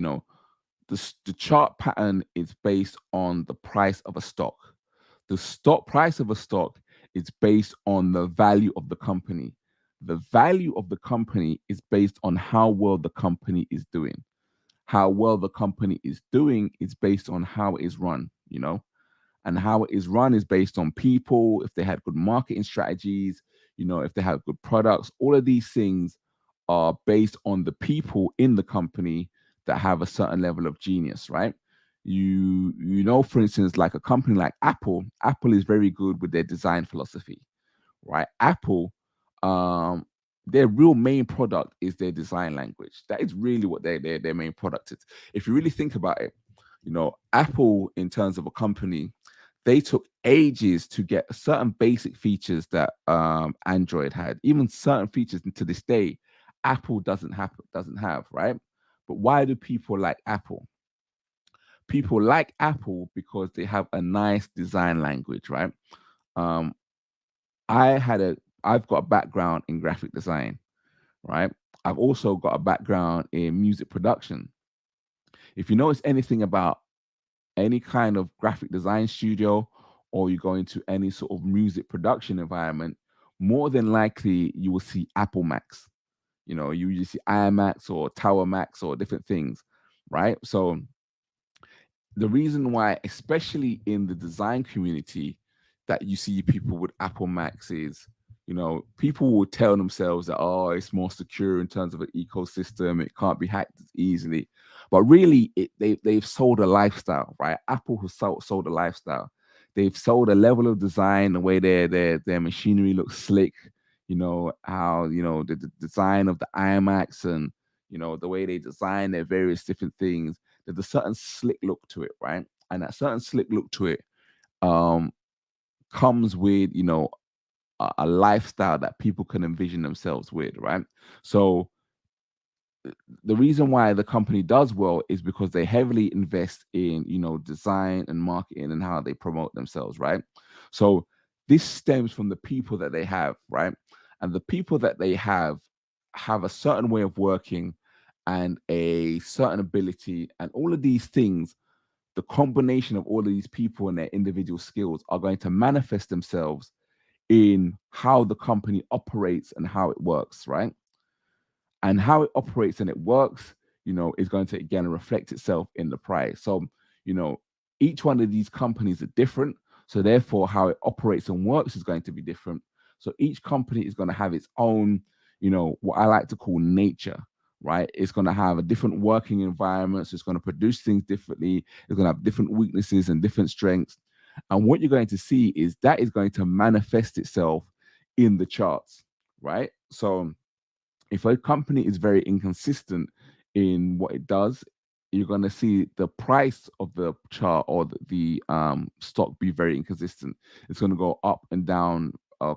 the chart pattern is based on the price of a stock. The stock price of a stock is based on the value of the company. the value of the company is based on how well the company is doing. How well the company is doing is based on how it is run, and how it is run is based on people, if they had good marketing strategies, if they have good products. All of these things are based on the people in the company that have a certain level of genius, right? For instance, like a company like Apple is very good with their design philosophy, right? Apple, their real main product is their design language. That is really what their main product is. If you really think about it, Apple, in terms of a company, they took ages to get certain basic features that Android had. Even certain features, and to this day, Apple doesn't have, right? But why do people like Apple? People like Apple because they have a nice design language, right? Um, I've got a background in graphic design, right? I've also got a background in music production. If you notice anything about any kind of graphic design studio, or you go into any sort of music production environment, more than likely you will see Apple Macs. You usually see iMacs or Tower Macs or different things, right? So the reason why, especially in the design community, that you see people with Apple Macs is, people will tell themselves that, oh, it's more secure in terms of an ecosystem, it can't be hacked easily. But really, they've sold a lifestyle, right? Apple has sold a lifestyle. They've sold a level of design, the way their machinery looks slick, how, the design of the iMacs, and, the way they design their various different things. There's a certain slick look to it, right? And that certain slick look to it comes with, a lifestyle that people can envision themselves with, right? So the reason why the company does well is because they heavily invest in, design and marketing and how they promote themselves, right? So this stems from the people that they have, right? And the people that they have a certain way of working and a certain ability, and all of these things, the combination of all of these people and their individual skills are going to manifest themselves in how the company operates and how it works, right? And how it operates and it works, is going to again reflect itself in the price. So, each one of these companies are different. So therefore, how it operates and works is going to be different. So each company is going to have its own, what I like to call nature, right? It's going to have a different working environment. So it's going to produce things differently. It's going to have different weaknesses and different strengths. And what you're going to see is that is going to manifest itself in the charts, right? So if a company is very inconsistent in what it does, you're going to see the price of the chart or the stock be very inconsistent. It's going to go up and down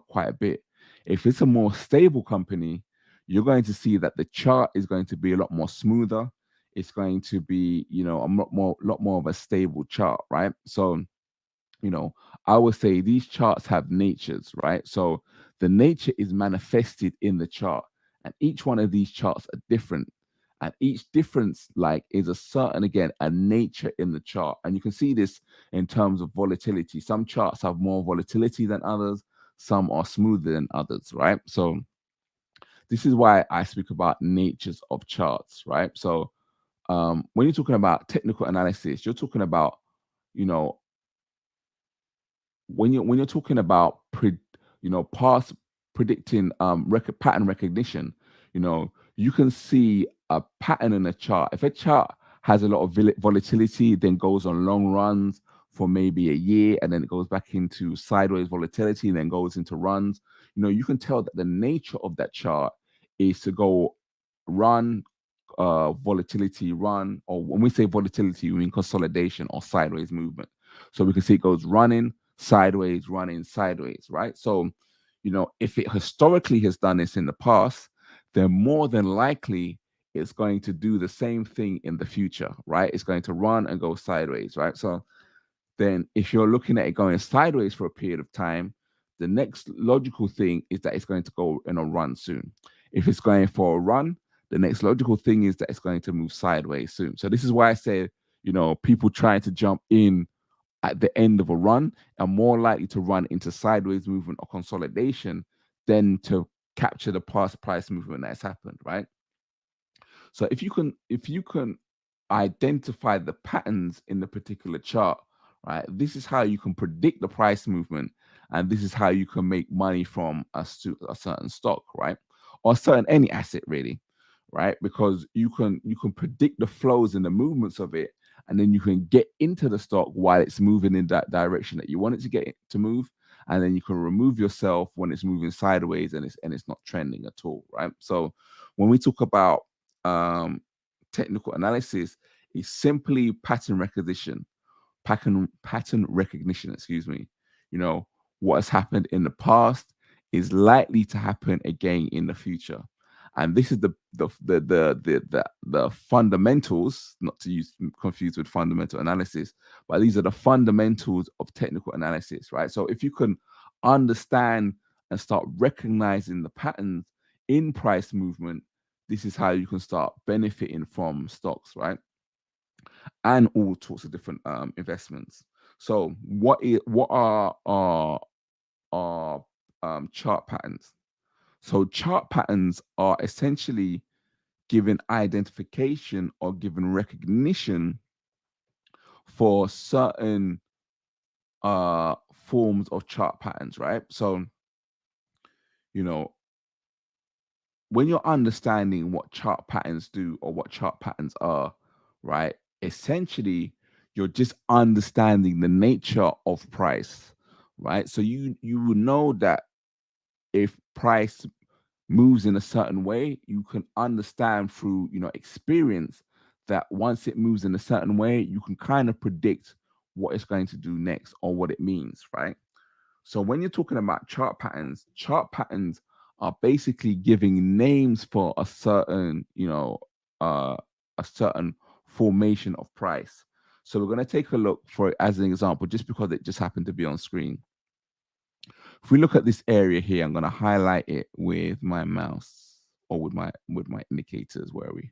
quite a bit. If it's a more stable company, you're going to see that the chart is going to be a lot more smoother. It's going to be, a lot more of a stable chart, right? So, I would say these charts have natures, right? So the nature is manifested in the chart, and each one of these charts are different. And each difference, is a certain, again, a nature in the chart. And you can see this in terms of volatility. Some charts have more volatility than others. Some are smoother than others, right? So this is why I speak about natures of charts, right? So when you're talking about technical analysis, you're talking about, when you're talking about past predicting pattern recognition, you can see a pattern in a chart. If a chart has a lot of volatility, then goes on long runs for maybe a year, and then it goes back into sideways volatility, and then goes into runs, you can tell that the nature of that chart is to go run, volatility, run, or when we say volatility, we mean consolidation or sideways movement. So we can see it goes running sideways, right? So, if it historically has done this in the past, then more than likely it's going to do the same thing in the future, right? It's going to run and go sideways, right? So then if you're looking at it going sideways for a period of time, the next logical thing is that it's going to go in a run soon. If it's going for a run, the next logical thing is that it's going to move sideways soon. So this is why I say, people trying to jump in at the end of a run are more likely to run into sideways movement or consolidation than to capture the past price movement that's happened, right? So if you can identify the patterns in the particular chart, right, this is how you can predict the price movement, and this is how you can make money from a certain stock, right, or certain any asset really, right? Because you can predict the flows and the movements of it, and then you can get into the stock while it's moving in that direction that you want it to get to move, and then you can remove yourself when it's moving sideways and it's not trending at all, right? So when we talk about technical analysis, is simply pattern recognition, pattern recognition, excuse me. You know, what has happened in the past is likely to happen again in the future. And this is the fundamentals, not to use confused with fundamental analysis, but these are the fundamentals of technical analysis, right? So if you can understand and start recognizing the patterns in price movement, this is how you can start benefiting from stocks, right? And all sorts of different investments. So what are our chart patterns? So chart patterns are essentially given identification or given recognition for certain forms of chart patterns, right? So, you know, when you're understanding what chart patterns do or what chart patterns are, right, essentially you're just understanding the nature of price, right? So you will know that if price moves in a certain way, you can understand through, you know, experience that once it moves in a certain way, you can kind of predict what it's going to do next or what it means, right? So when you're talking about chart patterns are basically giving names for a certain, you know, a certain formation of price. So we're going to take a look for it as an example, just because it just happened to be on screen. If we look at this area here, I'm going to highlight it with my mouse or with my indicators. Where are we?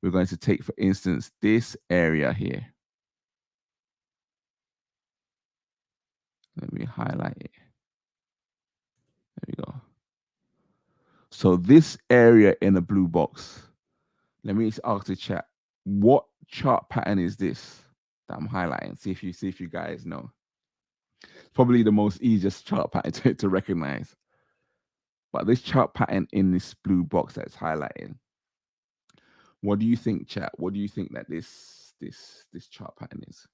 We're going to take, for instance, this area here. Let me highlight it. There we go. So this area in the blue box, let me ask the chat, what chart pattern is this that I'm highlighting? See if you guys know. It's probably the most easiest chart pattern to recognize. But this chart pattern in this blue box that's highlighting, what do you think, chat? What do you think that this chart pattern is?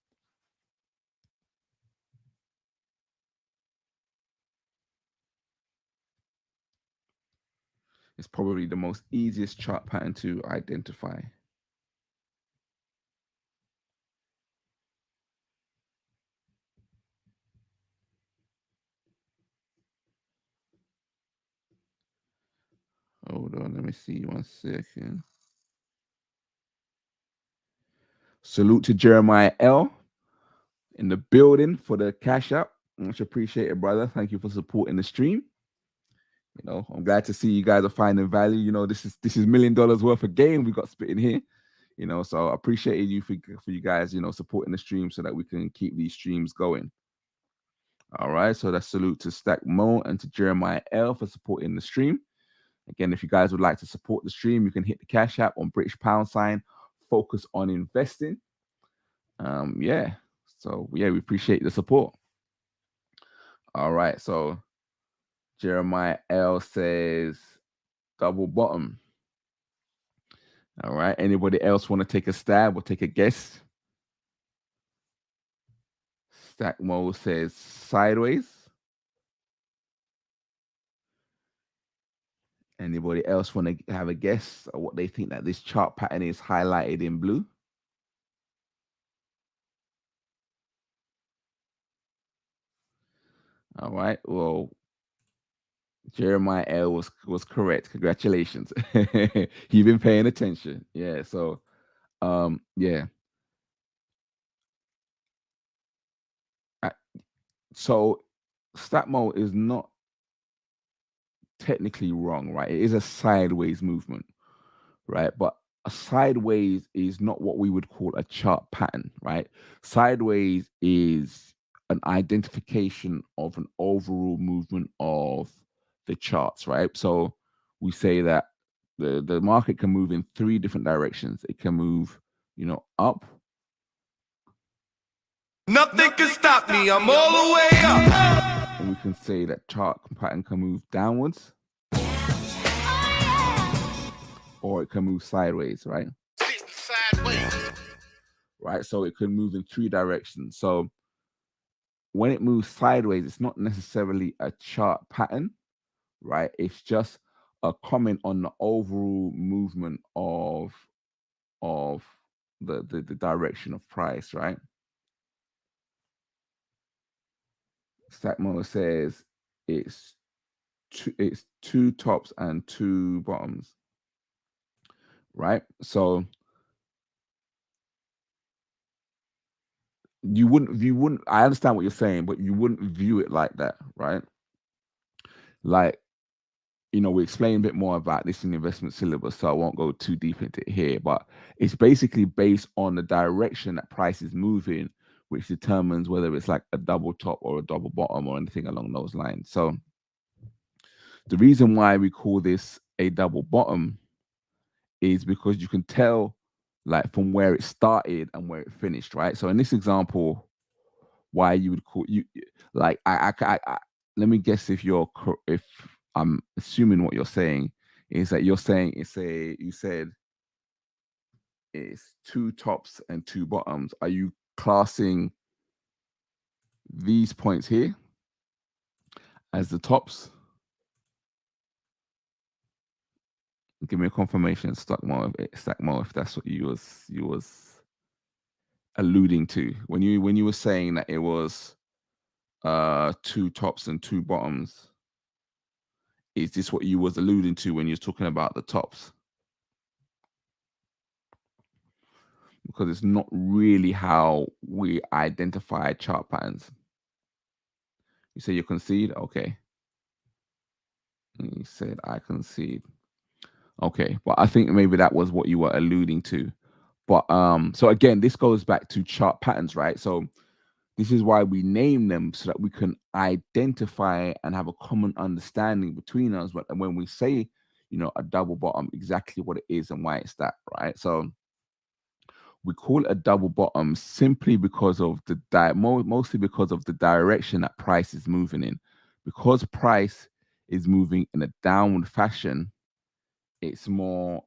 It's probably the most easiest chart pattern to identify. Hold on, let me see 1 second. Salute to Jeremiah L in the building for the cash app. Much appreciated, brother. Thank you for supporting the stream. You know, I'm glad to see you guys are finding value. You know, this is $1 million worth of game we got spitting here. You know, so I appreciate you for you guys, you know, supporting the stream so that we can keep these streams going. All right, so that's salute to Stack Mo and to Jeremiah L for supporting the stream. Again, if you guys would like to support the stream, you can hit the cash app on British pound sign, focus on investing. Yeah, so yeah, we appreciate the support. All right, so Jeremiah L says double bottom. All right, anybody else want to take a stab or take a guess? Stack Mo says sideways. Anybody else want to have a guess or what they think that this chart pattern is highlighted in blue? All right, well, Jeremiah L was correct. Congratulations. You've been paying attention. Yeah, so yeah. So Statmo is not technically wrong, right? It is a sideways movement, right? But a sideways is not what we would call a chart pattern, right? Sideways is an identification of an overall movement of the charts, right? So we say that the market can move in 3 different directions. It can move, up. Nothing can stop me. I'm all the way up. And we can say that chart pattern can move downwards. Or it can move sideways, right? Right, so it can move in 3 directions. So when it moves sideways, it's not necessarily a chart pattern, right? It's just a comment on the overall movement of the direction of price, right? Stackmo says it's 2 tops and 2 bottoms, right? So you wouldn't, I understand what you're saying, but you wouldn't view it like that, right? Like, we explain a bit more about this in the investment syllabus, so I won't go too deep into it here, but it's basically based on the direction that price is moving, which determines whether it's like a double top or a double bottom or anything along those lines. So the reason why we call this a double bottom is because you can tell like from where it started and where it finished, right? So in this example, why you would call you like I let me guess if I'm assuming what you're saying is that you're saying you said it's 2 tops and 2 bottoms. Are you classing these points here as the tops? Give me a confirmation, Stackmo, if that's what you was alluding to when you were saying that it was 2 tops and 2 bottoms. Is this what you was alluding to when you're talking about the tops? Because it's not really how we identify chart patterns. You say you concede, okay. And you said I concede. Okay, but I think maybe that was what you were alluding to. But so again, this goes back to chart patterns, right? So this is why we name them, so that we can identify and have a common understanding between us when we say, a double bottom, exactly what it is and why it's that, right? So we call it a double bottom simply because of mostly because of the direction that price is moving in. Because price is moving in a downward fashion, it's more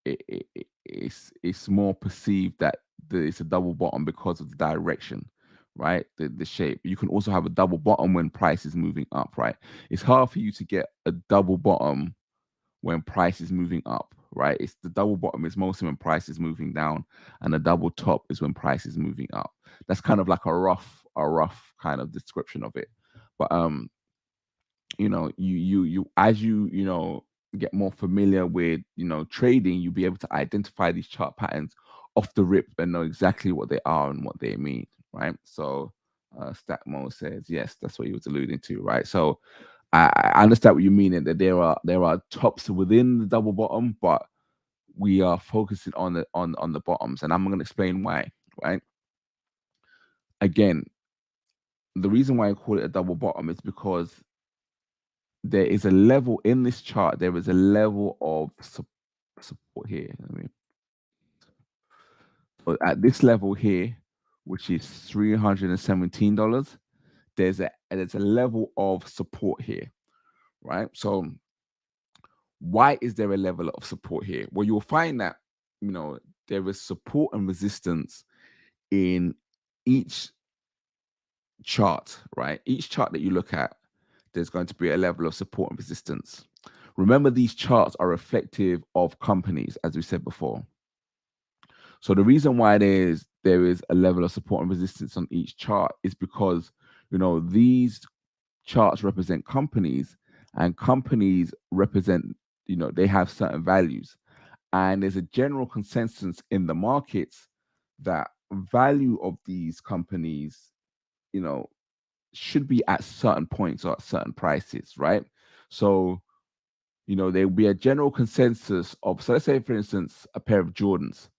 it's more perceived that it's a double bottom because of the direction, right? The shape. You can also have a double bottom when price is moving up, right? It's hard for you to get a double bottom when price is moving up, right? It's the double bottom is mostly when price is moving down, and the double top is when price is moving up. That's kind of like a rough kind of description of it. But you as you get more familiar with trading, you'll be able to identify these chart patterns off the rip and know exactly what they are and what they mean, right? So Stackmo says yes, that's what he was alluding to, right? So I understand what you mean, that there are tops within the double bottom, but we are focusing on the bottoms, and I'm going to explain why, right? Again, the reason why I call it a double bottom is because there is a level in this chart. There is a level of support here. But at this level here, which is $317, there's a level of support here, right? So why is there a level of support here? Well, you'll find that there is support and resistance in each chart, right? Each chart that you look at, there's going to be a level of support and resistance. Remember, these charts are reflective of companies, as we said before. So the reason why there is a level of support and resistance on each chart is because these charts represent companies, and companies represent they have certain values, and there's a general consensus in the markets that value of these companies should be at certain points or at certain prices, right? So there will be a general consensus of, so let's say for instance a pair of Jordans.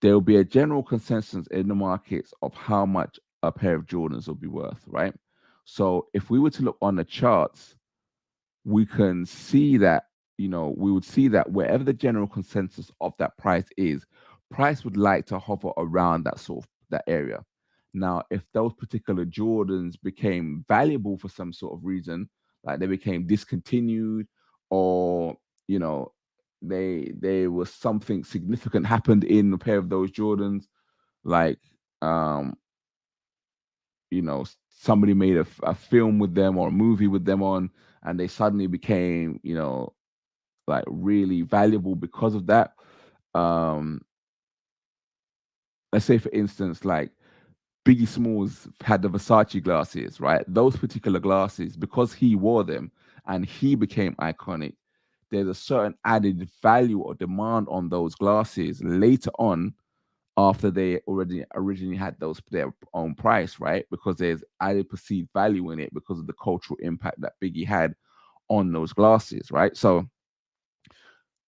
There will be a general consensus in the markets of how much a pair of Jordans will be worth, right? So if we were to look on the charts, we can see that, we would see that wherever the general consensus of that price is, price would like to hover around that sort of that area. Now, if those particular Jordans became valuable for some sort of reason, like they became discontinued, or there was something significant happened in a pair of those Jordans, like somebody made a film with them or a movie with them on, and they suddenly became like really valuable because of that. Let's say, for instance, like Biggie Smalls had the Versace glasses, right? Those particular glasses, because he wore them and he became iconic, there's a certain added value or demand on those glasses later on, after they already originally had their own price, right? Because there's added perceived value in it because of the cultural impact that Biggie had on those glasses, right? So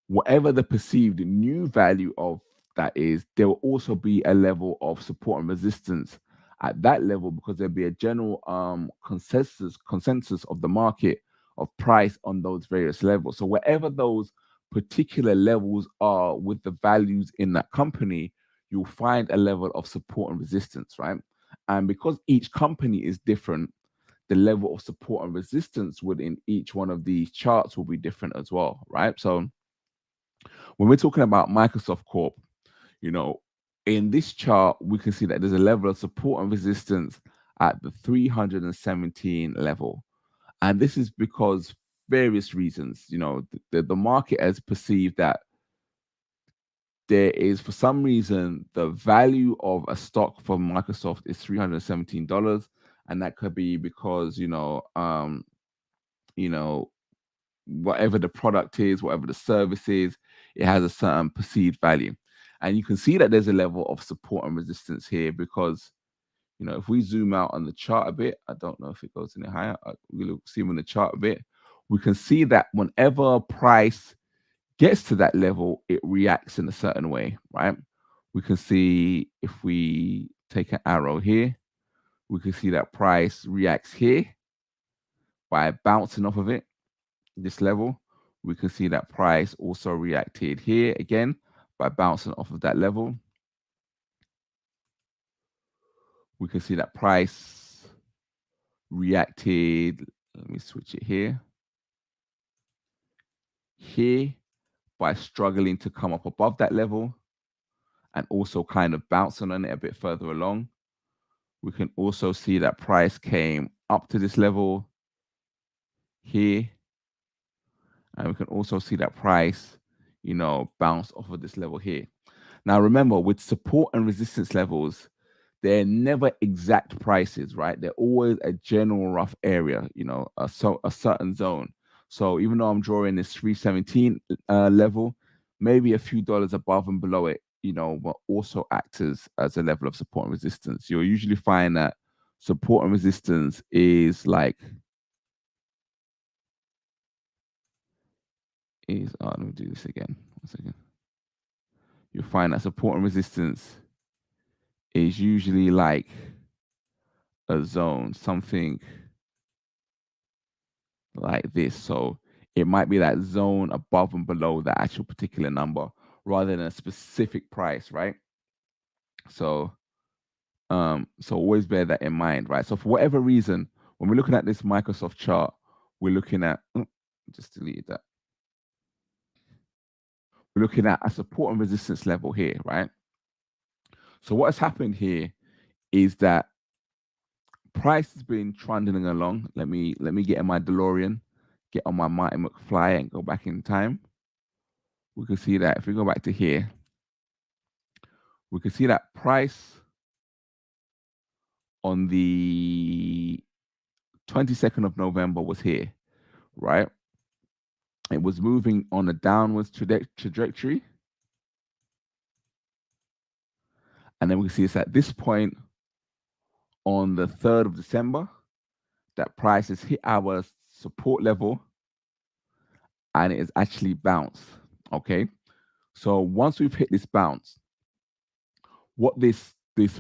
whatever the perceived new value of that is, there will also be a level of support and resistance at that level, because there'll be a general consensus of the market of price on those various levels. So wherever those particular levels are with the values in that company, you'll find a level of support and resistance, right? And because each company is different, the level of support and resistance within each one of these charts will be different as well, right? So when we're talking about Microsoft Corp, in this chart, we can see that there's a level of support and resistance at the 317 level. And this is because various reasons, the market has perceived that there is, for some reason, the value of a stock for Microsoft is $317. And that could be because, whatever the product is, whatever the service is, it has a certain perceived value. And you can see that there's a level of support and resistance here because, if we zoom out on the chart a bit, I don't know if it goes any higher. We'll see on the chart a bit. We can see that whenever price gets to that level, it reacts in a certain way, right? We can see, if we take an arrow here, we can see that price reacts here by bouncing off of it, this level. We can see that price also reacted here again by bouncing off of that level. We can see that price reacted, let me switch it here by struggling to come up above that level and also kind of bouncing on it a bit further along. We can also see that price came up to this level here, and we can also see that price bounce off of this level here. Now remember, with support and resistance levels, they're never exact prices, right? They're always a general rough area, a certain zone. So even though I'm drawing this 317 level, maybe a few dollars above and below it, will also act as a level of support and resistance. You'll usually find that support and resistance is let me do this again. 1 second. You'll find that support and resistance is usually like a zone, something like this. So it might be that zone above and below that actual particular number rather than a specific price, right? So always bear that in mind, right? So for whatever reason, when we're looking at this Microsoft chart, we're looking at, just deleted that. We're looking at a support and resistance level here, right? So what has happened here is that price has been trundling along. Let me get in my DeLorean, get on my Marty McFly and go back in time. We can see that if we go back to here, we can see that price on the 22nd of November was here, right? It was moving on a downwards trajectory. And then we can see it's at this point on the 3rd of December that price has hit our support level and it has actually bounced, okay? So once we've hit this bounce, what this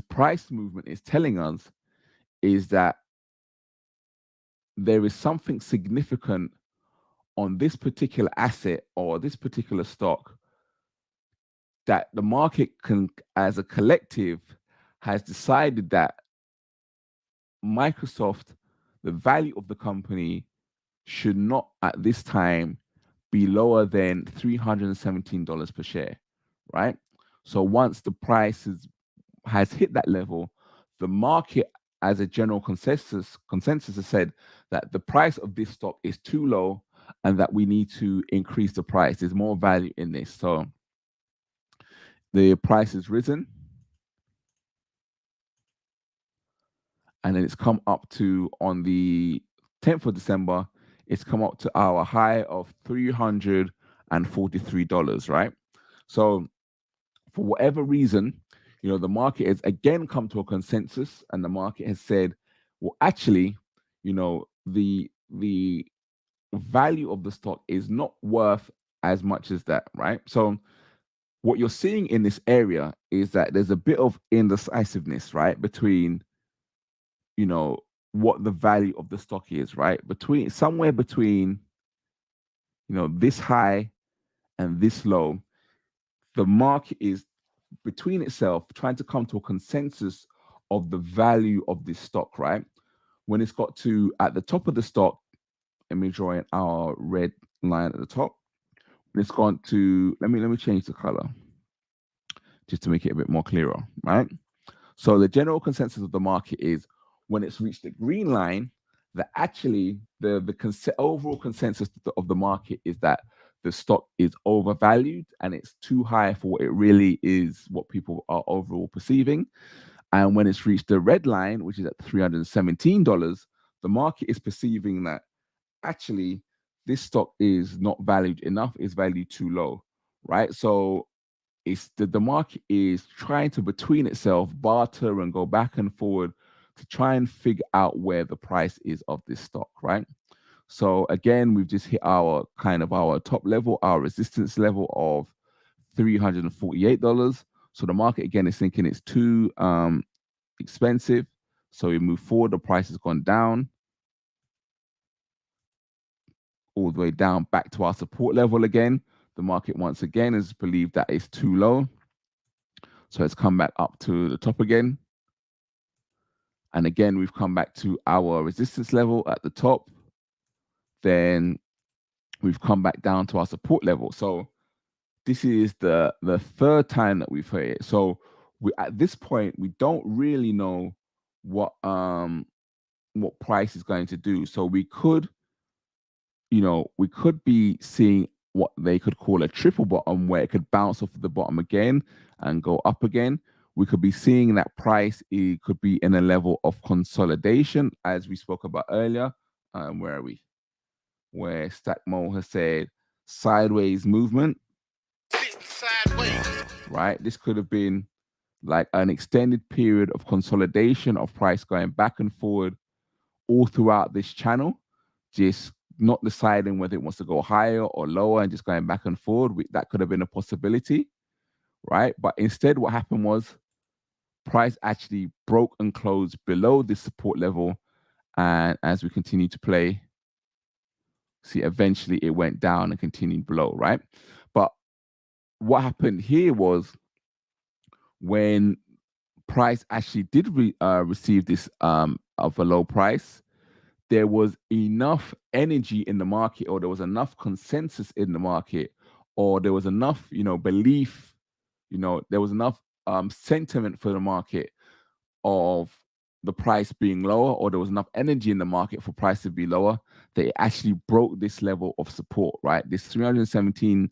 price movement is telling us is that there is something significant on this particular asset or this particular stock that the market can, as a collective, has decided that Microsoft, the value of the company, should not at this time be lower than $317 per share, right? So once the price has hit that level, the market, as a general consensus has said that the price of this stock is too low and that we need to increase the price. There's more value in this. So the price has risen, and then it's come up to, on the 10th of December, it's come up to our high of $343, right? So for whatever reason, the market has again come to a consensus, and the market has said, well, actually, the value of the stock is not worth as much as that, right? So what you're seeing in this area is that there's a bit of indecisiveness, right, between what the value of the stock is, right? Somewhere between, this high and this low, the market is between itself trying to come to a consensus of the value of this stock, right? When it's got to at the top of the stock, let me draw in our red line at the top. When it's gone to, let me change the color just to make it a bit more clearer, right? So the general consensus of the market is when it's reached the green line, that actually the overall consensus of the market is that the stock is overvalued and it's too high for what it really is, what people are overall perceiving. And when it's reached the red line, which is at $317, the market is perceiving that actually this stock is not valued enough, is valued too low, right? So it's the market is trying to, between itself, barter and go back and forward to try and figure out where the price is of this stock, right? So again, we've just hit our top level, our resistance level of $348. So the market again is thinking it's too expensive. So we move forward, the price has gone down all the way down back to our support level again. The market once again has believed that it's too low. So it's come back up to the top again. And again, we've come back to our resistance level at the top. Then we've come back down to our support level. So this is the third time that we've hit it. So at this point, we don't really know what price is going to do. So we could be seeing what they could call a triple bottom, where it could bounce off the bottom again and go up again. We could be seeing that price, it could be in a level of consolidation, as we spoke about earlier. Where are we? Where Stackmo has said sideways movement. Sideways. Right? This could have been like an extended period of consolidation of price going back and forward all throughout this channel, just not deciding whether it wants to go higher or lower and just going back and forward. That could have been a possibility, right? But instead, what happened was price actually broke and closed below this support level. And as we continue to play, see, eventually it went down and continued below, right? But what happened here was when price actually did receive this of a low price, there was enough energy in the market, or there was enough consensus in the market, or there was enough, belief, there was enough sentiment for the market of the price being lower, or there was enough energy in the market for price to be lower, that it actually broke this level of support, right? This $317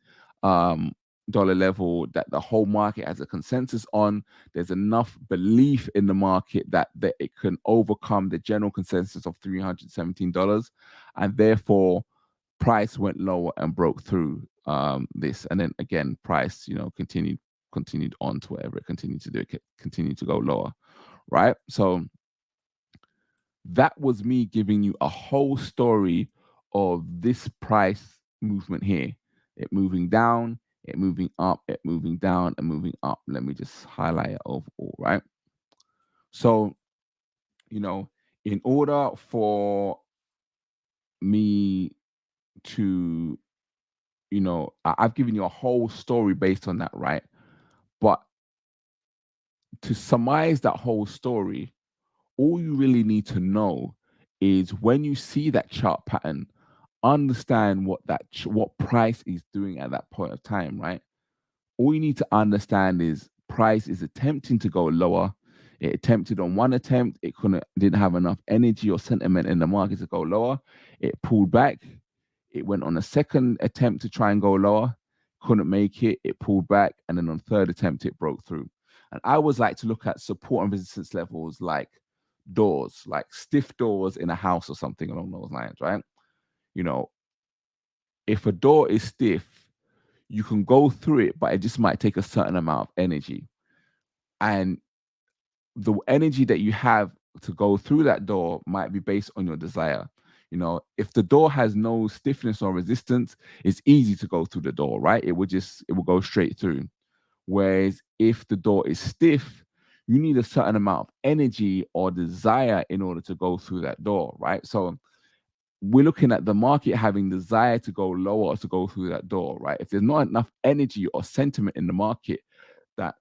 level that the whole market has a consensus on. There's enough belief in the market that it can overcome the general consensus of $317, and therefore price went lower and broke through this. And then again, price, continued on to whatever it continued to do. It continued to go lower, right? So that was me giving you a whole story of this price movement here. It moving down, it moving up, it moving down, and moving up. Let me just highlight it overall, right? So, in order for me to, I've given you a whole story based on that, right? But to surmise that whole story, all you really need to know is when you see that chart pattern, understand what price is doing at that point of time, right? All you need to understand is price is attempting to go lower. It attempted on one attempt, didn't have enough energy or sentiment in the market to go lower. It pulled back. It went on a second attempt to try and go lower, couldn't make it. It pulled back, and then on third attempt, it broke through. And I always like to look at support and resistance levels like doors, like stiff doors in a house or something along those lines, right? If a door is stiff, you can go through it, but it just might take a certain amount of energy. And the energy that you have to go through that door might be based on your desire. If the door has no stiffness or resistance, it's easy to go through the door, right? It will go straight through. Whereas if the door is stiff, you need a certain amount of energy or desire in order to go through that door, right? So we're looking at the market having desire to go lower or to go through that door, right? If there's not enough energy or sentiment in the market that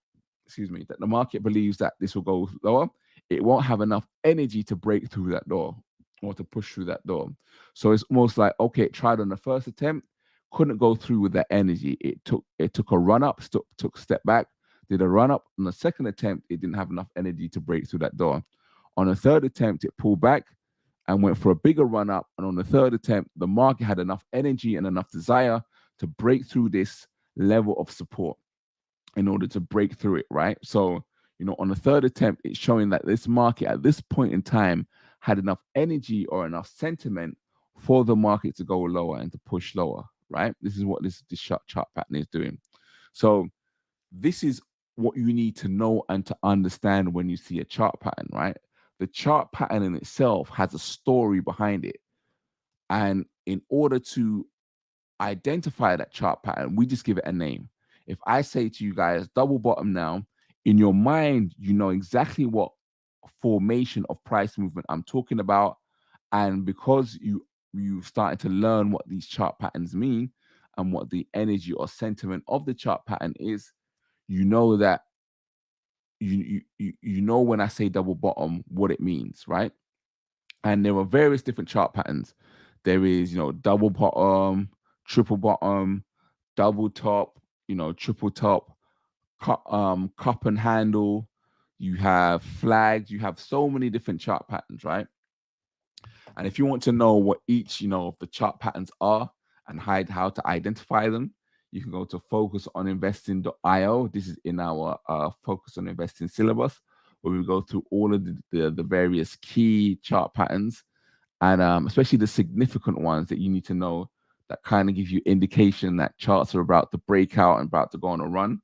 the market believes that this will go lower, it won't have enough energy to break through that door or to push through that door. So it's almost like, okay, it tried on the first attempt, couldn't go through with that energy. It took a run up, took a step back, did a run up. On the second attempt, it didn't have enough energy to break through that door. On the third attempt, it pulled back and went for a bigger run up. And on the third attempt, the market had enough energy and enough desire to break through this level of support in order to break through it, right? So, on the third attempt, it's showing that this market at this point in time had enough energy or enough sentiment for the market to go lower and to push lower, right? This is what this chart pattern is doing. So this is what you need to know and to understand when you see a chart pattern, right? The chart pattern in itself has a story behind it. And in order to identify that chart pattern, we just give it a name. If I say to you guys, double bottom now, in your mind, you know exactly what formation of price movement I'm talking about. And because you started to learn what these chart patterns mean and what the energy or sentiment of the chart pattern is, you know that you know when I say double bottom, what it means, right? And there are various different chart patterns. There is, double bottom, triple bottom, double top, triple top, cup and handle. You have flags. You have so many different chart patterns, right? And if you want to know what each, of the chart patterns are and how to identify them, you can go to focusoninvesting.io. This is in our Focus on Investing syllabus, where we go through all of the various key chart patterns, and especially the significant ones that you need to know that kind of give you indication that charts are about to break out and about to go on a run.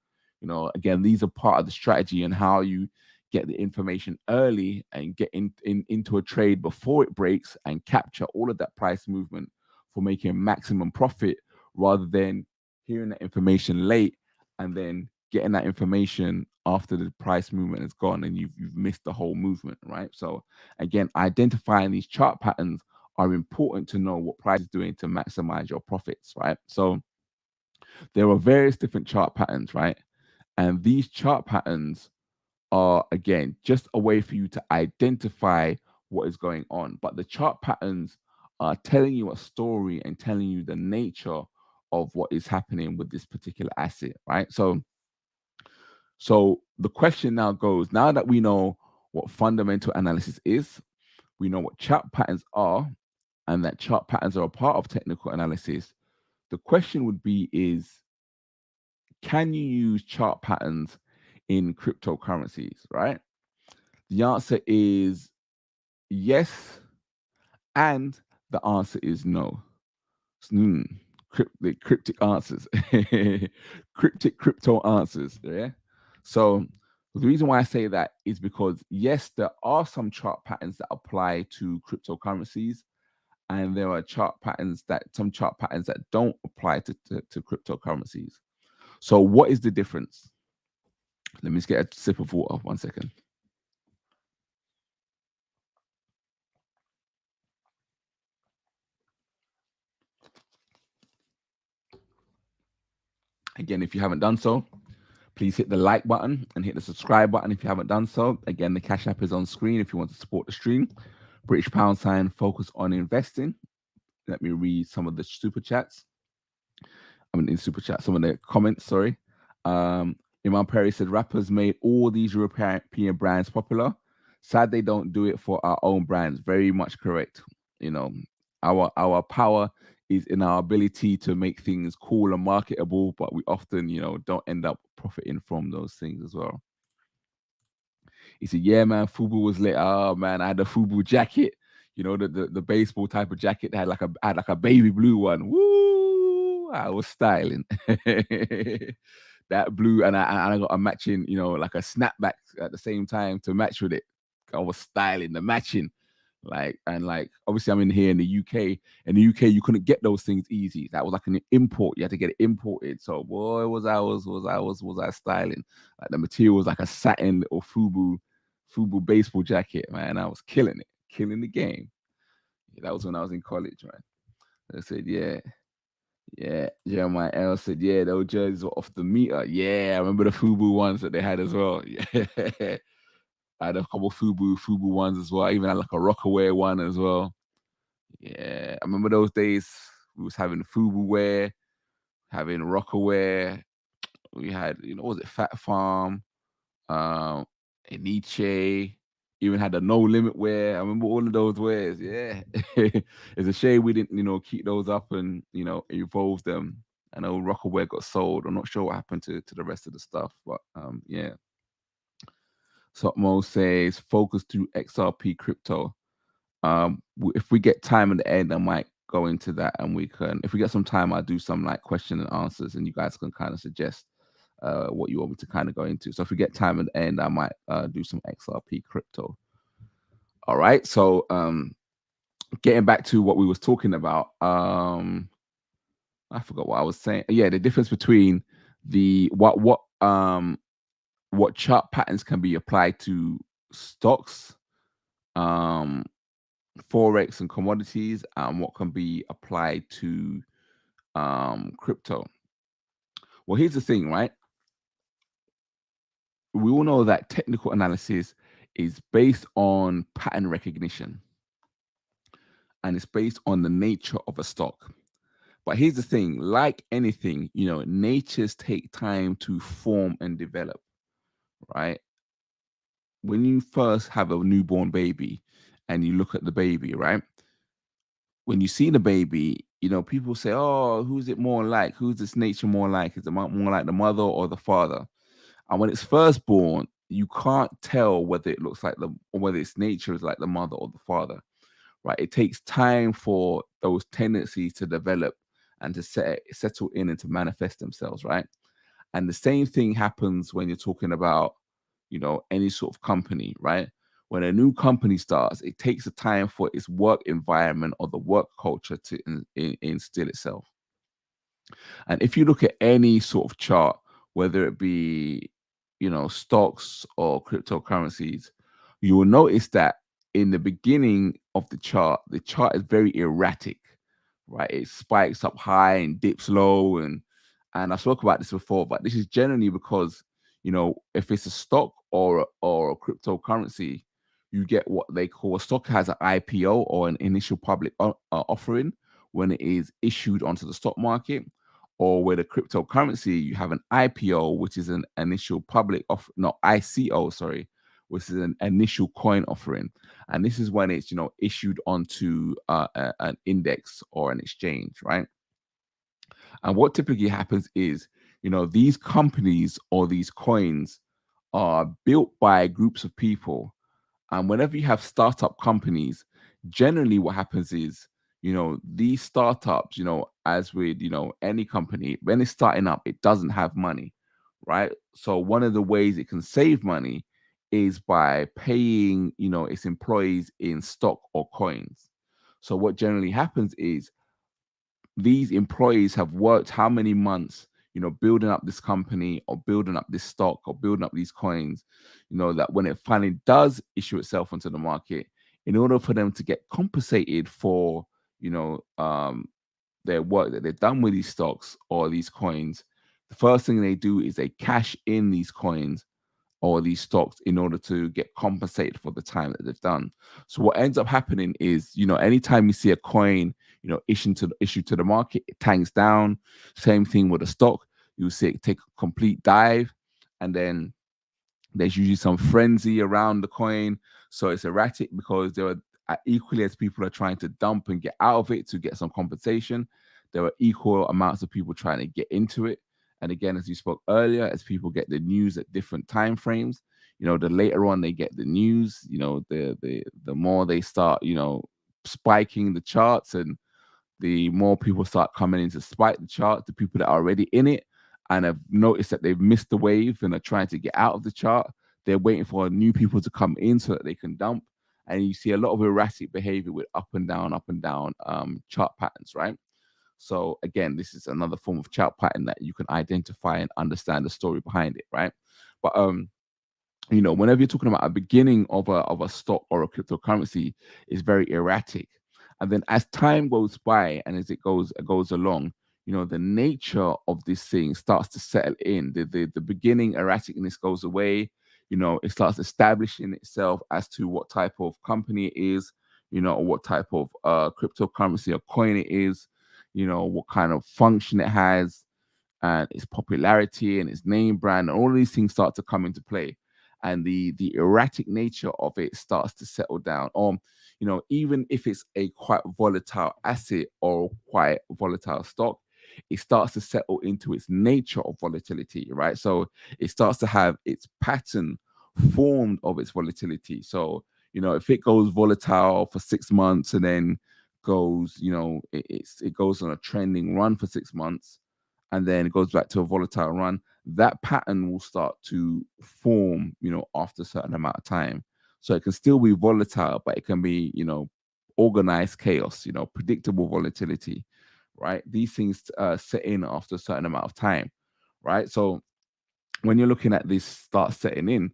Again, these are part of the strategy and how you get the information early and get into a trade before it breaks and capture all of that price movement for making maximum profit, rather than hearing that information late and then getting that information after the price movement is gone and you've missed the whole movement, right? So again, identifying these chart patterns are important to know what price is doing to maximize your profits, right? So there are various different chart patterns, right? And these chart patterns are, again, just a way for you to identify what is going on. But the chart patterns are telling you a story and telling you the nature of what is happening with this particular asset, right? So the question now goes, now that we know what fundamental analysis is, we know what chart patterns are, and that chart patterns are a part of technical analysis, the question would be can you use chart patterns in cryptocurrencies, right? The answer is yes, and the answer is no. The cryptic answers, cryptic crypto answers. Yeah. So the reason why I say that is because yes, there are some chart patterns that apply to cryptocurrencies, and there are some chart patterns that don't apply to cryptocurrencies. So what is the difference? Let me just get a sip of water. 1 second. Again, if you haven't done so, please hit the like button and hit the subscribe button if you haven't done so. Again, the Cash App is on screen if you want to support the stream. British pound sign, focus on investing. Let me read some of the super chats. In super chat, some of the comments, sorry. Imam Perry said, rappers made all these European brands popular. Sad they don't do it for our own brands. Very much correct. You know, our power is in our ability to make things cool and marketable, but we often, you know, don't end up profiting from those things as well. He said, yeah, man, Fubu was lit. Oh, man, I had a Fubu jacket. You know, the baseball type of jacket that had like a baby blue one. Woo! I was styling. That blue, and I got a matching, you know, like a snapback at the same time to match with it. I was styling the matching. Like obviously I'm in here in the UK. In the UK, you couldn't get those things easy. That was like an import. You had to get it imported. So boy, was I styling. Like the material was like a satin little Fubu baseball jacket, man. I was killing it, killing the game. Yeah, that was when I was in college, man. I said, yeah. Jeremiah L said, yeah, those jerseys were off the meter. Yeah, I remember the Fubu ones that they had as well. Yeah. I had a couple Fubu ones as well. I even had like a Rockaway one as well. Yeah, I remember those days. We was having Fubu wear, having Rockaway. We had, you know, what was it, Fat Farm, Eniche, even had the No Limit wear. I remember all of those wears. Yeah, it's a shame we didn't, you know, keep those up and, you know, evolve them. I know Rockaway got sold. I'm not sure what happened to the rest of the stuff, but yeah. Sotmo says focus through XRP crypto. If we get time at the end, I might go into that, and we can, if we get some time, I'll do some like question and answers, and you guys can kind of suggest what you want me to kind of go into. So if we get time at the end, I might do some XRP crypto. All right. So getting back to what we was talking about, I forgot what I was saying. Yeah, the difference between the what chart patterns can be applied to stocks, Forex and commodities, and what can be applied to crypto. Well, here's the thing, right? We all know that technical analysis is based on pattern recognition, and it's based on the nature of a stock. But here's the thing, like anything, you know, natures take time to form and develop, right? When you first have a newborn baby and you look at the baby, right? When you see the baby, you know, people say, oh, who's it more like? Who's this nature more like? Is it more like the mother or the father? And when it's first born, you can't tell whether it looks like or whether its nature is like the mother or the father, right? It takes time for those tendencies to develop and to settle in and to manifest themselves, right? And the same thing happens when you're talking about, you know, any sort of company, right? When a new company starts, it takes a time for its work environment or the work culture to instill itself. And if you look at any sort of chart, whether it be, you know, stocks or cryptocurrencies, you will notice that in the beginning of the chart is very erratic, right? It spikes up high and dips low, and I spoke about this before, but this is generally because, you know, if it's a stock or a cryptocurrency, you get what they call, a stock has an IPO or an initial public offering when it is issued onto the stock market, or with a cryptocurrency, you have an IPO, which is an initial public ICO, sorry, which is an initial coin offering. And this is when it's, you know, issued onto an index or an exchange, right? And what typically happens is, you know, these companies or these coins are built by groups of people. And whenever you have startup companies, generally what happens is, you know, these startups, you know, as with, you know, any company, when it's starting up, it doesn't have money, right? So one of the ways it can save money is by paying, you know, its employees in stock or coins. So what generally happens is these employees have worked how many months, you know, building up this company or building up this stock or building up these coins, you know, that when it finally does issue itself onto the market, in order for them to get compensated for, you know, their work that they've done with these stocks or these coins, the first thing they do is they cash in these coins or these stocks in order to get compensated for the time that they've done. So what ends up happening is, anytime you see a coin, issue to the market, it tanks down. Same thing with a stock. You'll see it take a complete dive, and then there's usually some frenzy around the coin. So it's erratic because there are equally as people are trying to dump and get out of it to get some compensation, there are equal amounts of people trying to get into it. And again, as you spoke earlier, as people get the news at different time frames, the later on they get the news, the more they start, spiking the charts, and the more people start coming in to spike the chart, the people that are already in it and have noticed that they've missed the wave and are trying to get out of the chart, they're waiting for new people to come in so that they can dump. And you see a lot of erratic behavior with up and down chart patterns, right? So again, this is another form of chart pattern that you can identify and understand the story behind it, right? But whenever you're talking about a beginning of a stock or a cryptocurrency, is very erratic. And then as time goes by and as it goes along, the nature of this thing starts to settle in. The beginning erraticness goes away. It starts establishing itself as to what type of company it is, or what type of cryptocurrency or coin it is, what kind of function it has, and its popularity and its name brand, and all of these things start to come into play. And the erratic nature of it starts to settle down. Or, even if it's a quite volatile asset or quite volatile stock, it starts to settle into its nature of volatility, right? So it starts to have its pattern formed of its volatility. So, if it goes volatile for 6 months and then goes, it goes on a trending run for 6 months, and then it goes back to a volatile run, that pattern will start to form, after a certain amount of time. So it can still be volatile, but it can be, organized chaos, predictable volatility, right? These things set in after a certain amount of time, right? So when you're looking at this start setting in,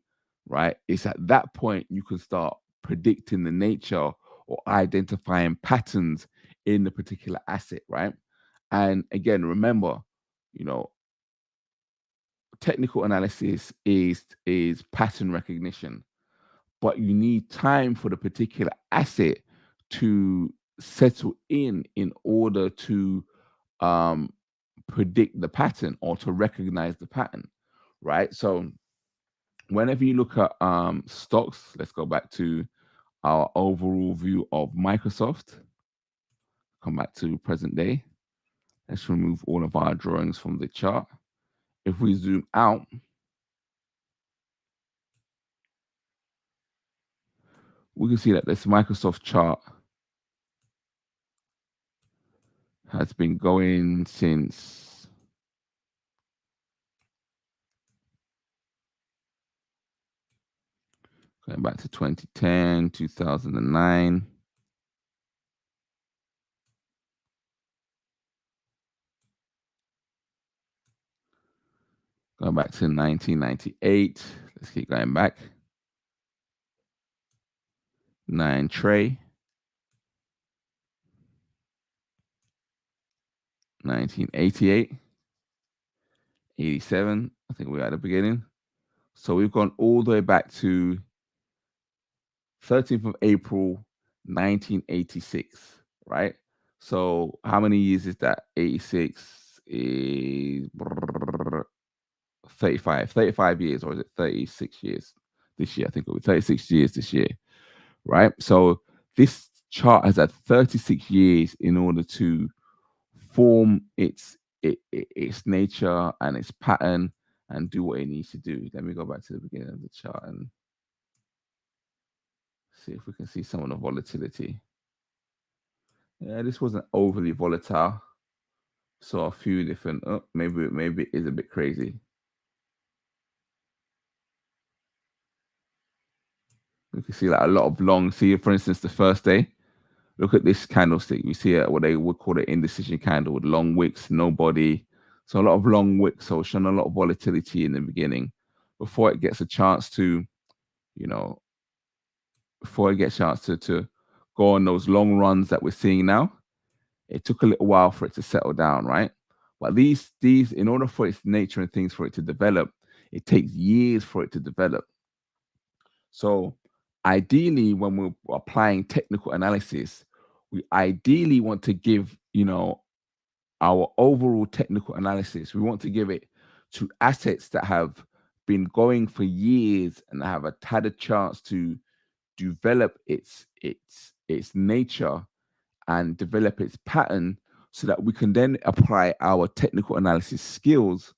right, it's at that point you can start predicting the nature or identifying patterns in the particular asset, right? And again, remember, technical analysis is pattern recognition, but you need time for the particular asset to settle in order to predict the pattern or to recognize the pattern, right? So whenever you look at stocks, let's go back to our overall view of Microsoft. Come back to present day. Let's remove all of our drawings from the chart. If we zoom out, we can see that this Microsoft chart has been going since going back to 2010, 2009. Going back to 1998. Let's keep going back. 9 tray. 1988. 87. I think we're at the beginning. So we've gone all the way back to 13th of April, 1986, right? So how many years is that? 86 is 35 years, or is it 36 years this year? I think it'll be 36 years this year, right? So this chart has had 36 years in order to form its nature and its pattern and do what it needs to do. Let me go back to the beginning of the chart and see if we can see some of the volatility. Yeah, this wasn't overly volatile. So a few different, maybe it is a bit crazy. You can see like a lot of long, see for instance, the first day, look at this candlestick. You see what they would call an indecision candle with long wicks, no body. So a lot of long wicks, so showing a lot of volatility in the beginning before it gets a chance to, to go on those long runs that we're seeing now. It took a little while for it to settle down, right? But these, in order for its nature and things for it to develop, it takes years for it to develop. So ideally, when we're applying technical analysis, we ideally want to give, our overall technical analysis, we want to give it to assets that have been going for years and have had a chance to develop its nature and develop its pattern, so that we can then apply our technical analysis skills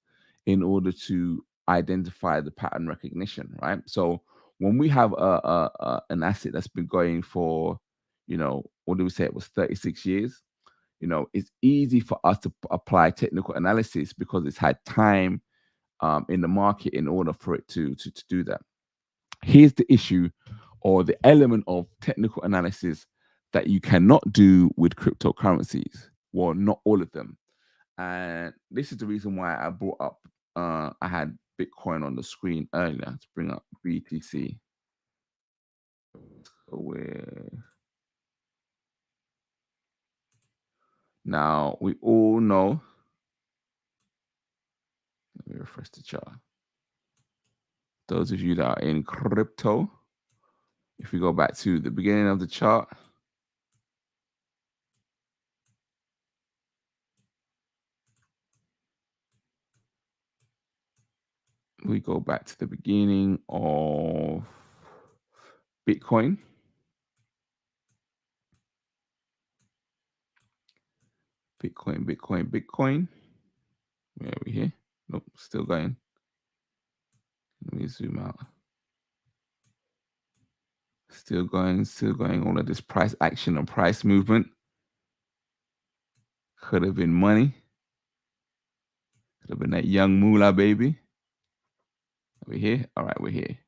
in order to identify the pattern recognition, right? So when we have an asset that's been going for, what do we say, it was 36 years, it's easy for us to apply technical analysis because it's had time in the market in order for it to do that. Here's the issue, or the element of technical analysis that you cannot do with cryptocurrencies. Well, not all of them. And this is the reason why I brought up, I had Bitcoin on the screen earlier to bring up BTC. Now, we all know, let me refresh the chart. Those of you that are in crypto, if we go back to the beginning of the chart, we go back to the beginning of Bitcoin. Bitcoin. Where are we here? Nope, still going. Let me zoom out. Still going. All of this price action and price movement. Could have been money. Could have been that young moolah, baby. Are we here? All right, we're here.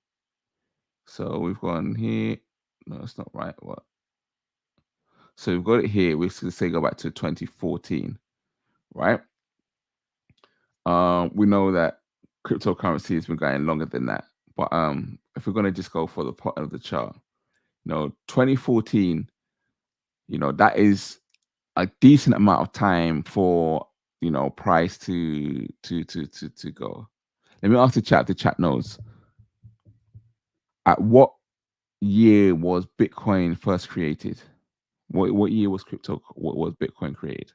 So we've gone here. No, it's not right. What? So we've got it here. We're going to say go back to 2014, right? We know that cryptocurrency has been going longer than that. But if we're going to just go for the part of the chart, 2014, that is a decent amount of time for price to go. Let me ask the chat. The chat knows. At what year was Bitcoin first created? What year was what was Bitcoin created?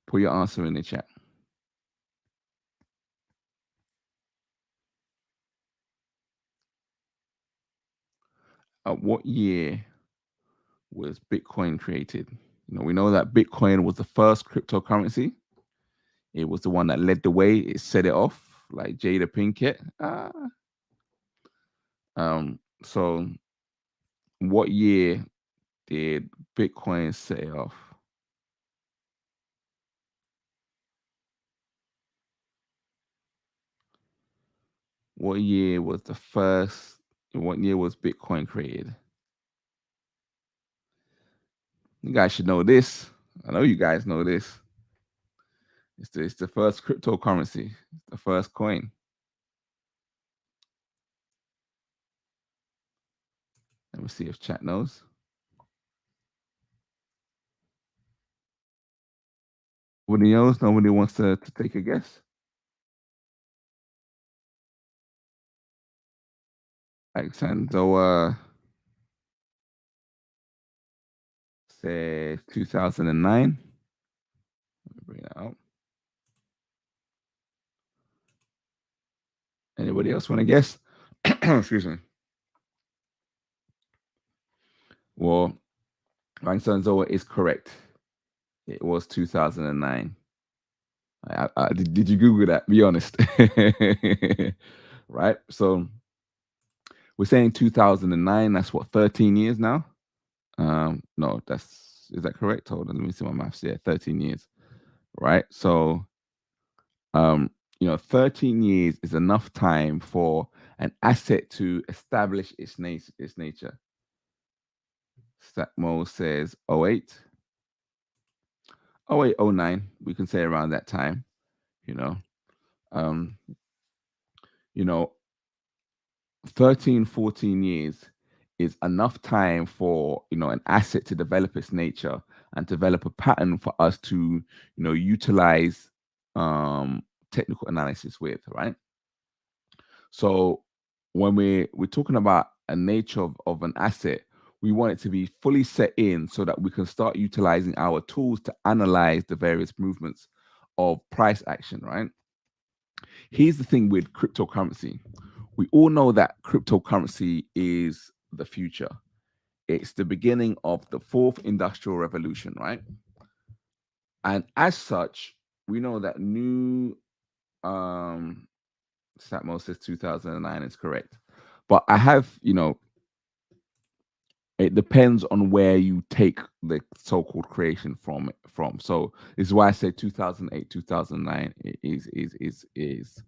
Put your answer in the chat. At what year was Bitcoin created? We know that Bitcoin was the first cryptocurrency. It was the one that led the way. It set it off like Jada Pinkett. So what year did Bitcoin set it off? What year was Bitcoin created? You guys should know this. I know you guys know this. It's the first cryptocurrency, the first coin. Let me see if chat knows. Nobody knows? Nobody wants to take a guess? Alexander says 2009. Let me bring that out. Anybody else want to guess? Excuse me. Well, Alexander is correct. It was 2009. Did you Google that? Be honest. Right? So we're saying 2009. That's what, 13 years now? No, is that correct? Hold on, let me see my maths. Yeah, 13 years. Right? So 13 years is enough time for an asset to establish its nature. Stackmo says 08. 08, 09, we can say around that time, 13, 14 years is enough time for an asset to develop its nature and develop a pattern for us to utilize technical analysis with, right? So when we're talking about a nature of an asset, we want it to be fully set in so that we can start utilizing our tools to analyze the various movements of price action, right? Here's the thing with cryptocurrency. We all know that cryptocurrency is the future. It's the beginning of the fourth industrial revolution, right? And as such, we know that new Satmo says 2009 is correct. But I have, it depends on where you take the so-called creation from. So this is why I say 2008, 2009 is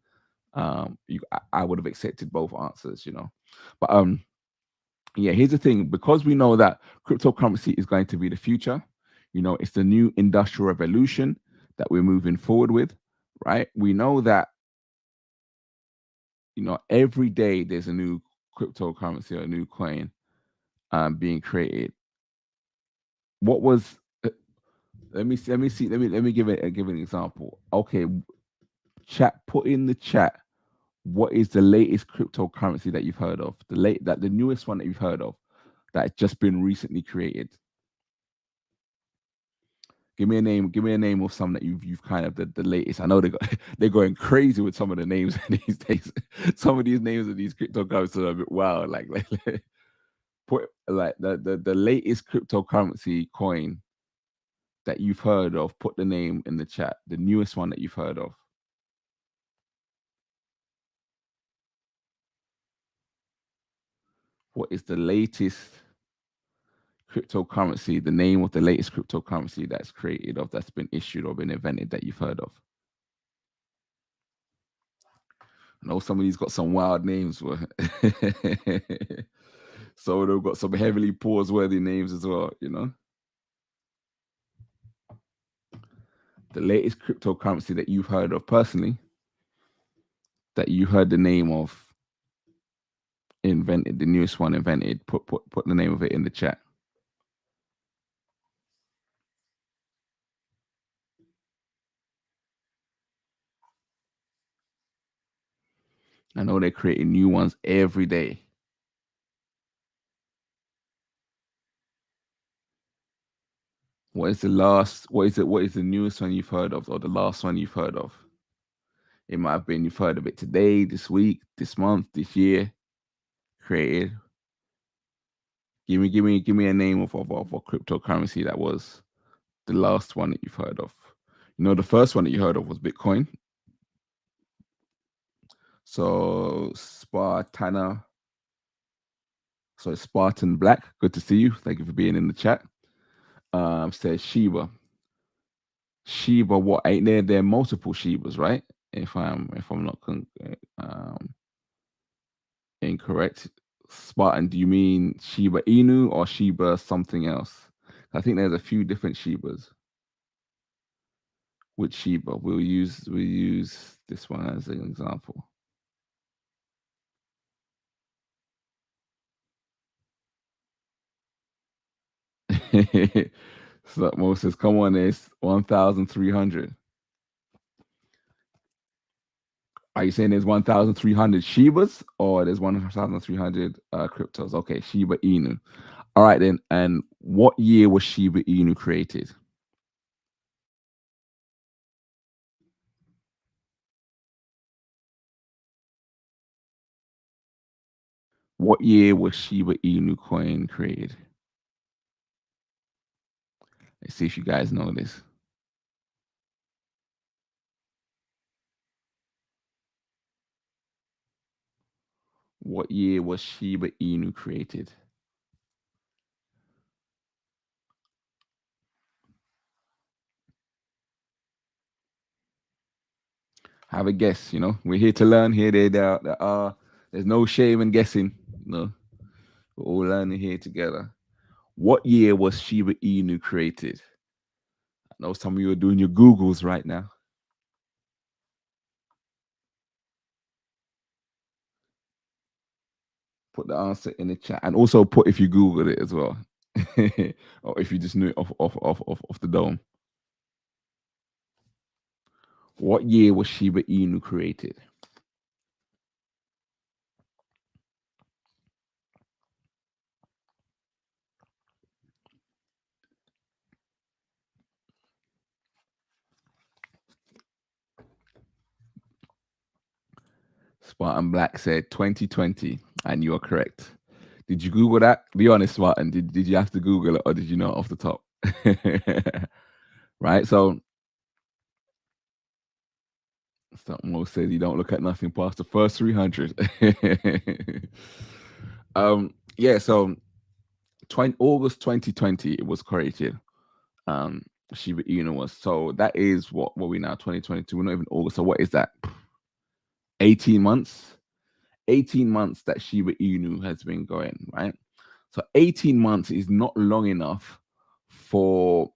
I would have accepted both answers, But yeah, here's the thing. Because we know that cryptocurrency is going to be the future, it's the new industrial revolution that we're moving forward with, right? We know that, every day there's a new cryptocurrency or a new coin being created. What was let me give an example. Okay, chat, put in the chat, what is the latest cryptocurrency that you've heard of? The newest one that you've heard of that's just been recently created. Give me a name of some that you've kind of the latest. I know they're going crazy with some of the names these days. Some of these names of these cryptocurrencies are a bit wild. Like put like the latest cryptocurrency coin that you've heard of. Put the name in the chat. The newest one that you've heard of. What is the latest cryptocurrency? The name of the latest cryptocurrency that's created that's been issued or been invented that you've heard of. I know some of these got some wild names. So they've got some heavily pause-worthy names as well, The latest cryptocurrency that you've heard of personally, that you heard the name of invented, the newest one invented, put the name of it in the chat. I know they're creating new ones every day. What is the newest one you've heard of, or the last one you've heard of? It might have been you've heard of it today, this week, this month, this year, created. Give me a name of a cryptocurrency that was the last one that you've heard of. The first one that you heard of was Bitcoin. So Spartan Black, good to see you. Thank you for being in the chat. Says Shiba. Shiba, what? Ain't there are multiple Shibas, right? If I'm not incorrect. Spartan, do you mean Shiba Inu or Shiba something else? I think there's a few different Shibas. Which Shiba? We'll use this one as an example. So Moses, come on, it's 1,300. Are you saying there's 1,300 Shibas or there's 1,300 cryptos? Okay, Shiba Inu. All right then. And what year was Shiba Inu created? What year was Shiba Inu coin created? Let's see if you guys know this. What year was Shiba Inu created? Have a guess. We're here to learn. Here, there's no shame in guessing. We're all learning here together. What year was Shiba Inu created? I know some of you are doing your Googles right now. Put the answer in the chat, and also put if you Googled it as well, or if you just knew it off the dome. What year was Shiba Inu created? Spartan Black said 2020, and you are correct. Did you Google that? Be honest, Spartan. Did you have to Google it, or did you know it off the top? Right. So Mo says you don't look at nothing past the first 300. Yeah. So August 2020, it was created. Shiba Inu was. So that is what we now 2022. We're not even August. So what is that? 18 months. 18 months that Shiba Inu has been going, right? So 18 months is not long enough for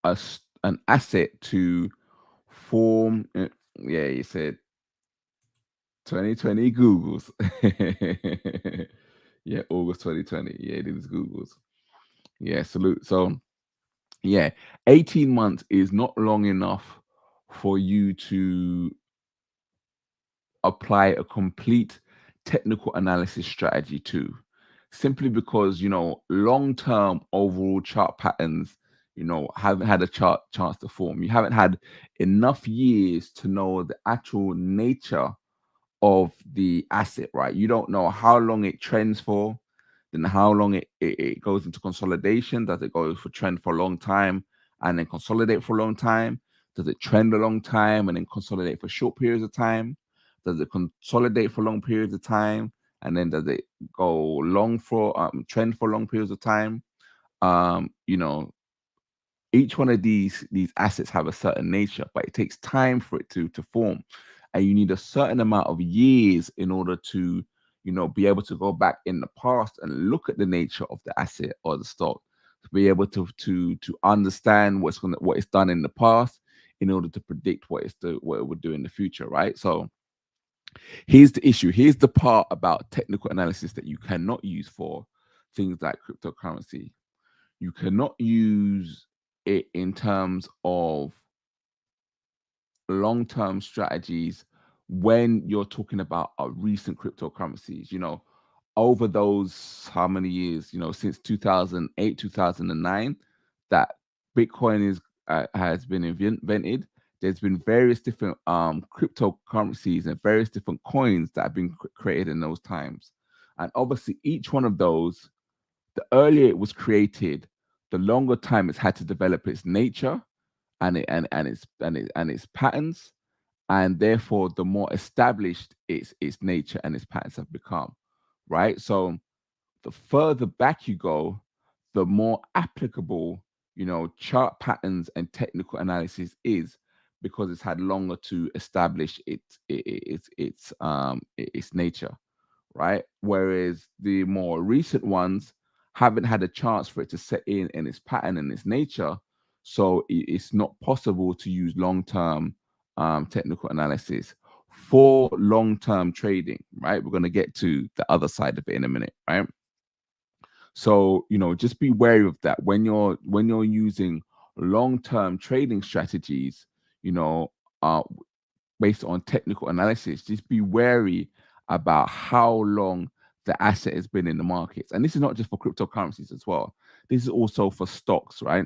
an asset to form. Yeah, you said 2020 Googles. Yeah, August 2020. Yeah, it is Googles. Yeah, salute. So yeah, 18 months is not long enough for you to apply a complete technical analysis strategy to, simply because long-term overall chart patterns haven't had a chance to form. You haven't had enough years to know the actual nature of the asset, right? You don't know how long it trends for, then how long it goes into consolidation. Does it go for trend for a long time and then consolidate for a long time? Does it trend a long time and then consolidate for short periods of time? Does it consolidate for long periods of time and then does it go long for trend for long periods of time? Each one of these assets have a certain nature, but it takes time for it to form, and you need a certain amount of years in order to be able to go back in the past and look at the nature of the asset or the stock, to be able to understand what it's done in the past in order to predict what it would do in the future, right? So here's the issue. Here's the part about technical analysis that you cannot use for things like cryptocurrency. You cannot use it in terms of long-term strategies when you're talking about recent cryptocurrencies. Over those how many years, since 2008, 2009, that Bitcoin has been invented. There's been various different cryptocurrencies and various different coins that have been created in those times, and obviously each one of those, the earlier it was created, the longer time it's had to develop its nature and its patterns, and therefore the more established its nature and its patterns have become, right? So the further back you go, the more applicable chart patterns and technical analysis is, because it's had longer to establish its nature, right? Whereas the more recent ones haven't had a chance for it to set in its pattern and its nature, so it's not possible to use long-term technical analysis for long-term trading, right? We're going to get to the other side of it in a minute, right? So just be wary of that when you're using long-term trading strategies, based on technical analysis. Just be wary about how long the asset has been in the markets. And this is not just for cryptocurrencies as well. This is also for stocks, right?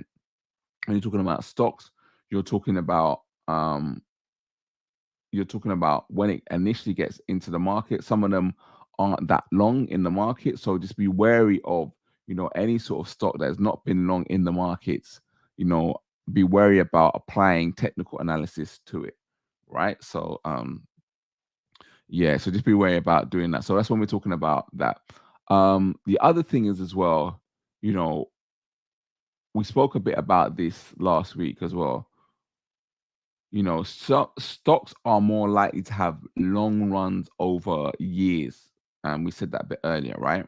When you're talking about stocks, you're talking about when it initially gets into the market. Some of them aren't that long in the market, so just be wary of any sort of stock that has not been long in the markets. Be wary about applying technical analysis to it, right? So yeah, so just be wary about doing that. So that's when we're talking about that. The other thing is as well, we spoke a bit about this last week as well. Stocks are more likely to have long runs over years, and we said that a bit earlier, right?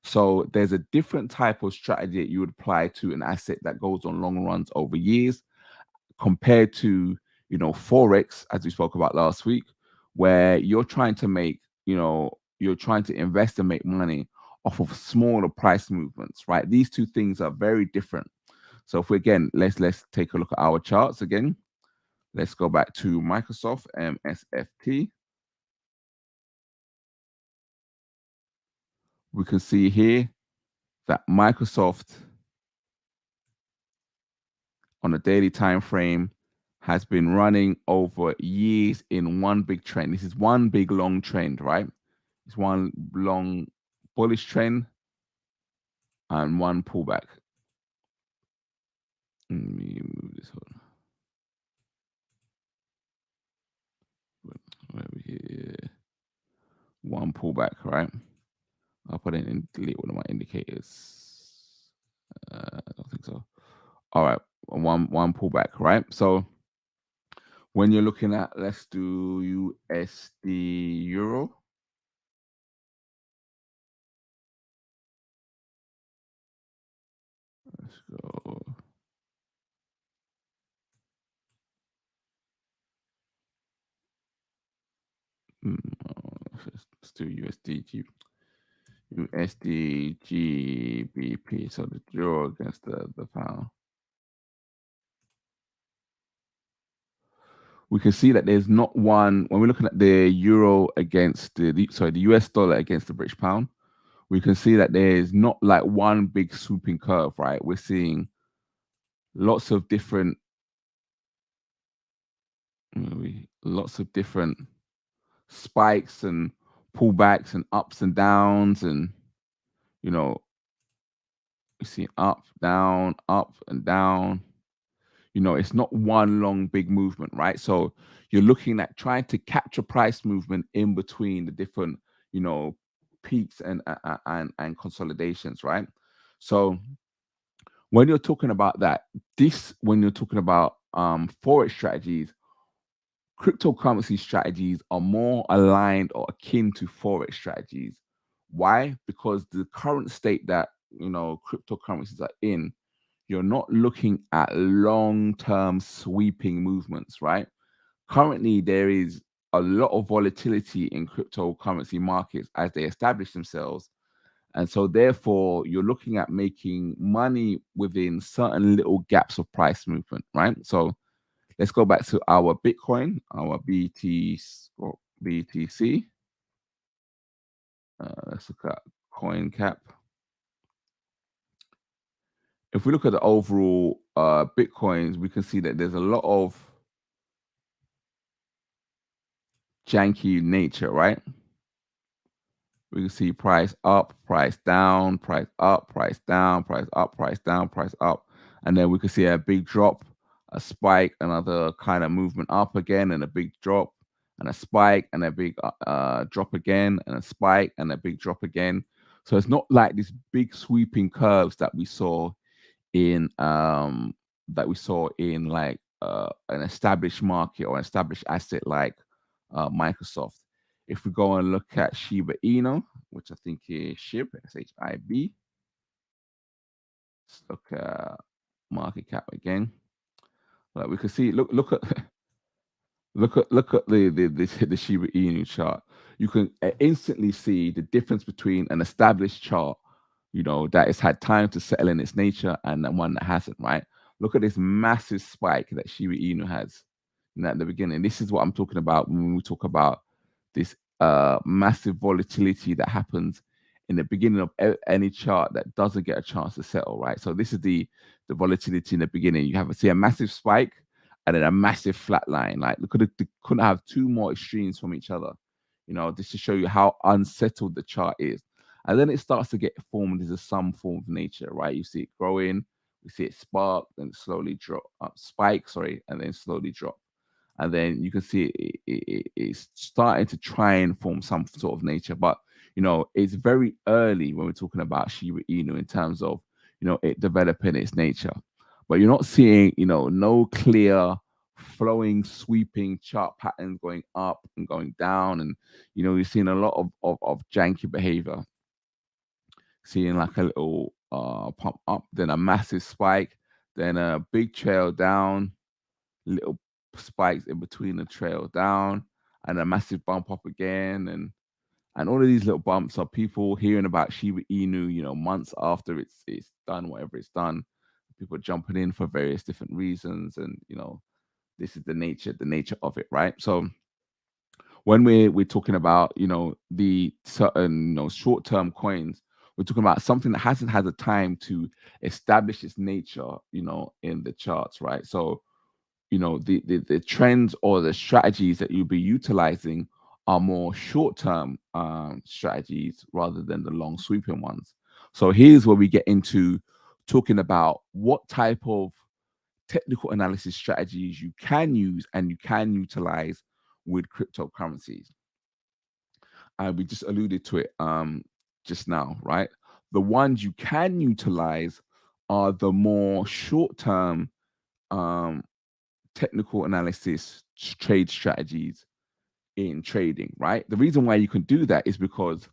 So there's a different type of strategy that you would apply to an asset that goes on long runs over years, compared to Forex, as we spoke about last week, where you're trying to make you're trying to invest and make money off of smaller price movements, right? These two things are very different. So if we again, let's take a look at our charts again. Let's go back to Microsoft MSFT. We can see here that Microsoft on a daily time frame has been running over years in one big trend. This is one big long trend, right? It's one long bullish trend and one pullback. Let me move this on. Over here. One pullback, right? I'll put it in and delete one of my indicators. I don't think so. All right, one pullback, right? So when you're looking at, let's do USD Euro. Let's go. Let's do USD GBP. So the euro against the pound. We can see that there's not one, when we're looking at the euro against the US dollar against the British pound, we can see that there's not like one big swooping curve, right? We're seeing lots of different spikes and pullbacks and ups and downs, and you know, we see up, down, up and down. You know, it's not one long big movement, right? So you're looking at trying to capture price movement in between the different, you know, peaks and consolidations, right? So when you're talking about that, when you're talking about forex strategies, cryptocurrency strategies are more aligned or akin to forex strategies. Why? Because the current state that, you know, cryptocurrencies are in, you're not looking at long-term sweeping movements, right? Currently, there is a lot of volatility in cryptocurrency markets as they establish themselves. And so therefore, you're looking at making money within certain little gaps of price movement, right? So let's go back to our Bitcoin, our BTC. Let's look at CoinCap. If we look at the overall Bitcoins, we can see that there's a lot of janky nature, right? We can see price up, price down, price up, price down, price up, price down, price up. And then we can see a big drop, a spike, another kind of movement up again, and a big drop, and a spike, and a big drop again, and a spike, and a big drop again. So it's not like these big sweeping curves that we saw in like an established market or an established asset like Microsoft. If we go and look at Shiba Inu, which I think is SHIB, SHIB, let's look at market cap again. Like we can see, look at look at the Shiba Inu chart. You can instantly see the difference between an established chart, you know, that has had time to settle in its nature, and the one that hasn't, right? Look at this massive spike that Shiba Inu has at the beginning. This is what I'm talking about when we talk about this massive volatility that happens in the beginning of any chart that doesn't get a chance to settle, right? So this is the volatility in the beginning. You have a massive spike and then a massive flat line. Like, couldn't have two more extremes from each other, you know, just to show you how unsettled the chart is. And then it starts to get formed into some form of nature, right? You see it growing, we see it spark, then slowly drop, spike, sorry, and then slowly drop. And then you can see it's starting to try and form some sort of nature. But, you know, it's very early when we're talking about Shiba Inu in terms of, you know, it developing its nature. But you're not seeing, you know, no clear flowing, sweeping chart patterns going up and going down. And, you know, you're seeing a lot of janky behavior. Seeing like a little pump up, then a massive spike, then a big trail down, little spikes in between the trail down, and a massive bump up again, and And all of these little bumps are people hearing about Shiba Inu, months after it's done, whatever it's done. People jumping in for various different reasons, and this is the nature of it, right? So when we're talking about the certain short-term coins, we're talking about something that hasn't had the time to establish its nature in the charts, right? So the trends or the strategies that you'll be utilizing are more short-term strategies rather than the long sweeping ones. So here's where we get into talking about what type of technical analysis strategies you can use and you can utilize with cryptocurrencies. And we just alluded to it just now, right? The ones you can utilize are the more short-term technical analysis trade strategies in trading, right? The reason why you can do that is because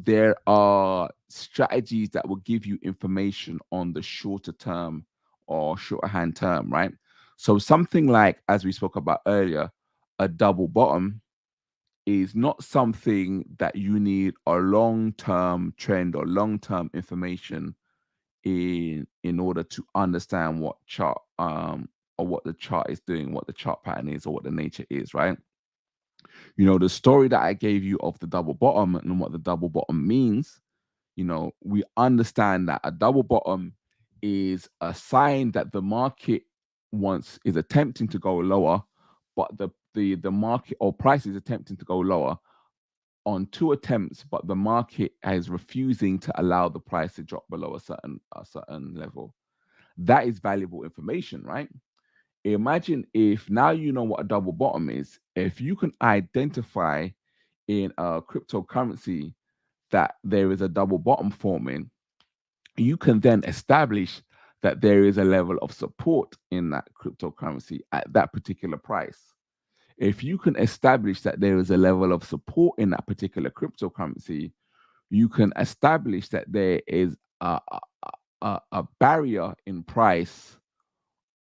there are strategies that will give you information on the shorter term or shorter hand term, right? So something like, as we spoke about earlier, a double bottom is not something that you need a long-term trend or long-term information in order to understand what chart or what the chart is doing, what the chart pattern is, or what the nature is, right? The story that I gave you of the double bottom and what the double bottom means, we understand that a double bottom is a sign that the market is attempting to go lower, but the market or price is attempting to go lower on 2 attempts, but the market is refusing to allow the price to drop below a certain level. That is valuable information, right? Imagine if now you know what a double bottom is, if you can identify in a cryptocurrency that there is a double bottom forming, you can then establish that there is a level of support in that cryptocurrency at that particular price. If you can establish that there is a level of support in that particular cryptocurrency, you can establish that there is a barrier in price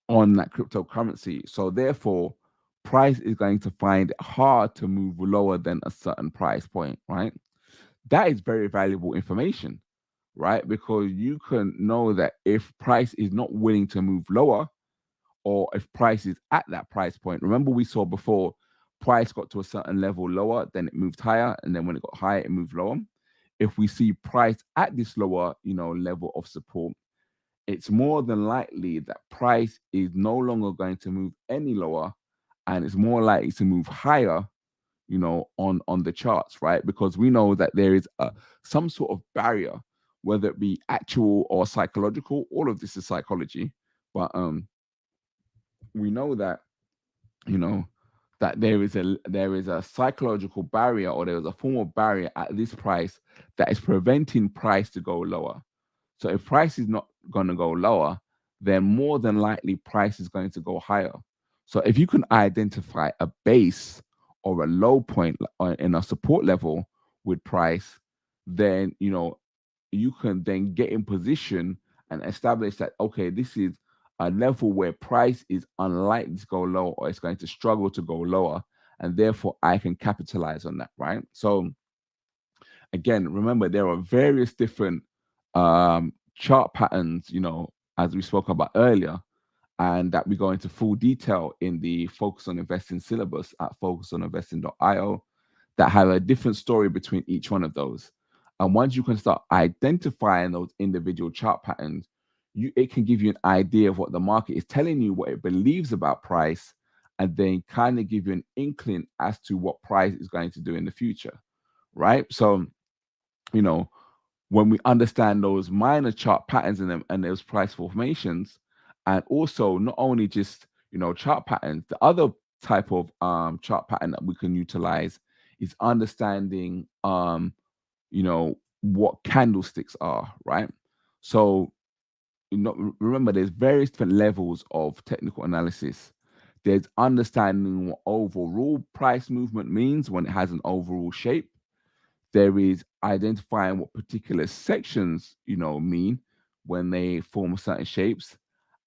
on that cryptocurrency. So therefore, price is going to find it hard to move lower than a certain price point, right? That is very valuable information, right? Because you can know that if price is not willing to move lower, or if price is at that price point. Remember, we saw before, price got to a certain level lower, then it moved higher, and then when it got higher, it moved lower. If we see price at this lower, level of support, it's more than likely that price is no longer going to move any lower, and it's more likely to move higher, on the charts, right? Because we know that there is some sort of barrier, whether it be actual or psychological. All of this is psychology, but we know that that there is a psychological barrier, or there is a form of barrier at this price that is preventing price to go lower. So if price is not going to go lower, then more than likely price is going to go higher. So if you can identify a base or a low point in a support level with price, then you can then get in position and establish that, okay, this is a level where price is unlikely to go lower, or it's going to struggle to go lower, and therefore I can capitalize on that, right? So again, remember, there are various different chart patterns, as we spoke about earlier, and that we go into full detail in the Focus on Investing syllabus at focusoninvesting.io, that have a different story between each one of those. And once you can start identifying those individual chart patterns, it can give you an idea of what the market is telling you, what it believes about price, and then kind of give you an inkling as to what price is going to do in the future, right? So, when we understand those minor chart patterns in them and those price formations, and also not only just chart patterns, the other type of chart pattern that we can utilize is understanding what candlesticks are, right? So remember, there's various different levels of technical analysis. There's understanding what overall price movement means when it has an overall shape. There is identifying what particular sections mean when they form certain shapes,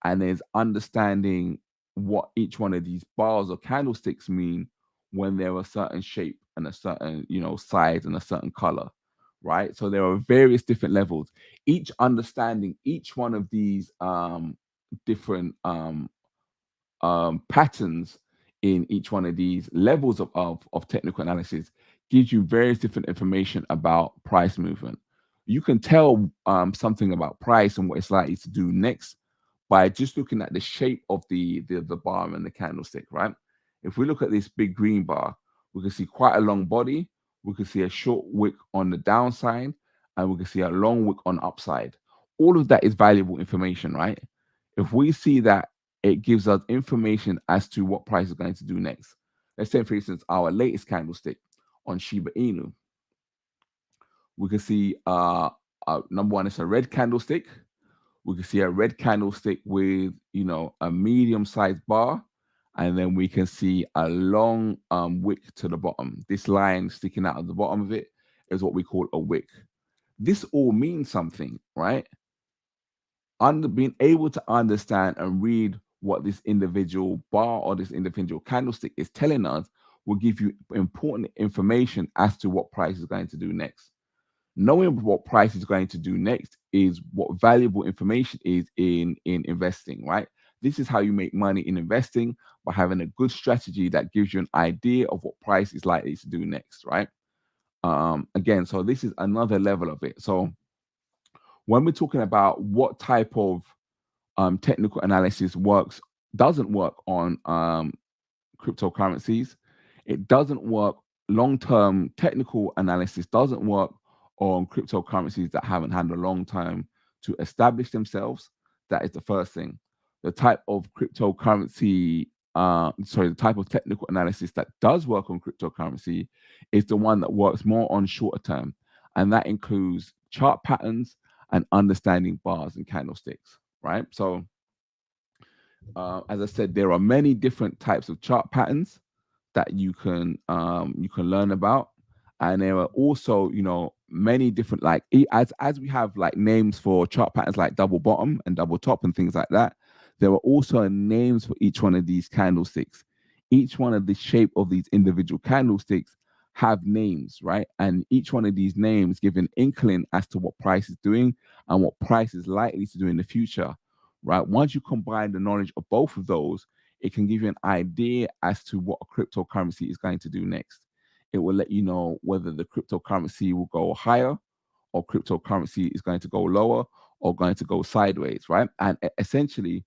and there's understanding what each one of these bars or candlesticks mean when they're a certain shape and a certain, size and a certain color, right? So there are various different levels. Each understanding each one of these different patterns in each one of these levels of technical analysis gives you various different information about price movement. You can tell something about price and what it's likely to do next by just looking at the shape of the bar and the candlestick, right? If we look at this big green bar, we can see quite a long body, we can see a short wick on the downside, and we can see a long wick on upside. All of that is valuable information, right? If we see that, it gives us information as to what price is going to do next. Let's say, for instance, our latest candlestick on Shiba Inu. We can see number one, it's a red candlestick. We can see a red candlestick with, a medium-sized bar, and then we can see a long wick to the bottom. This line sticking out of the bottom of it is what we call a wick. This all means something, right? Being able to understand and read what this individual bar or this individual candlestick is telling us will give you important information as to what price is going to do next. Knowing what price is going to do next is what valuable information is in investing, right? This is how you make money in investing, by having a good strategy that gives you an idea of what price is likely to do next, right? Again, so this is another level of it. So when we're talking about what type of technical analysis doesn't work on cryptocurrencies, it doesn't work. Long-term technical analysis doesn't work on cryptocurrencies that haven't had a long time to establish themselves. That is the first thing. The type of the type of technical analysis that does work on cryptocurrency is the one that works more on shorter term, and that includes chart patterns and understanding bars and candlesticks, right? So as I said, there are many different types of chart patterns that you can learn about, and there are also many different, like, as we have like names for chart patterns like double bottom and double top and things like that, there are also names for each one of these candlesticks. Each one of the shape of these individual candlesticks have names, right? And each one of these names give an inkling as to what price is doing and what price is likely to do in the future, right? Once you combine the knowledge of both of those, it can give you an idea as to what a cryptocurrency is going to do next. It will let you know whether the cryptocurrency will go higher or cryptocurrency is going to go lower or going to go sideways, right? And essentially,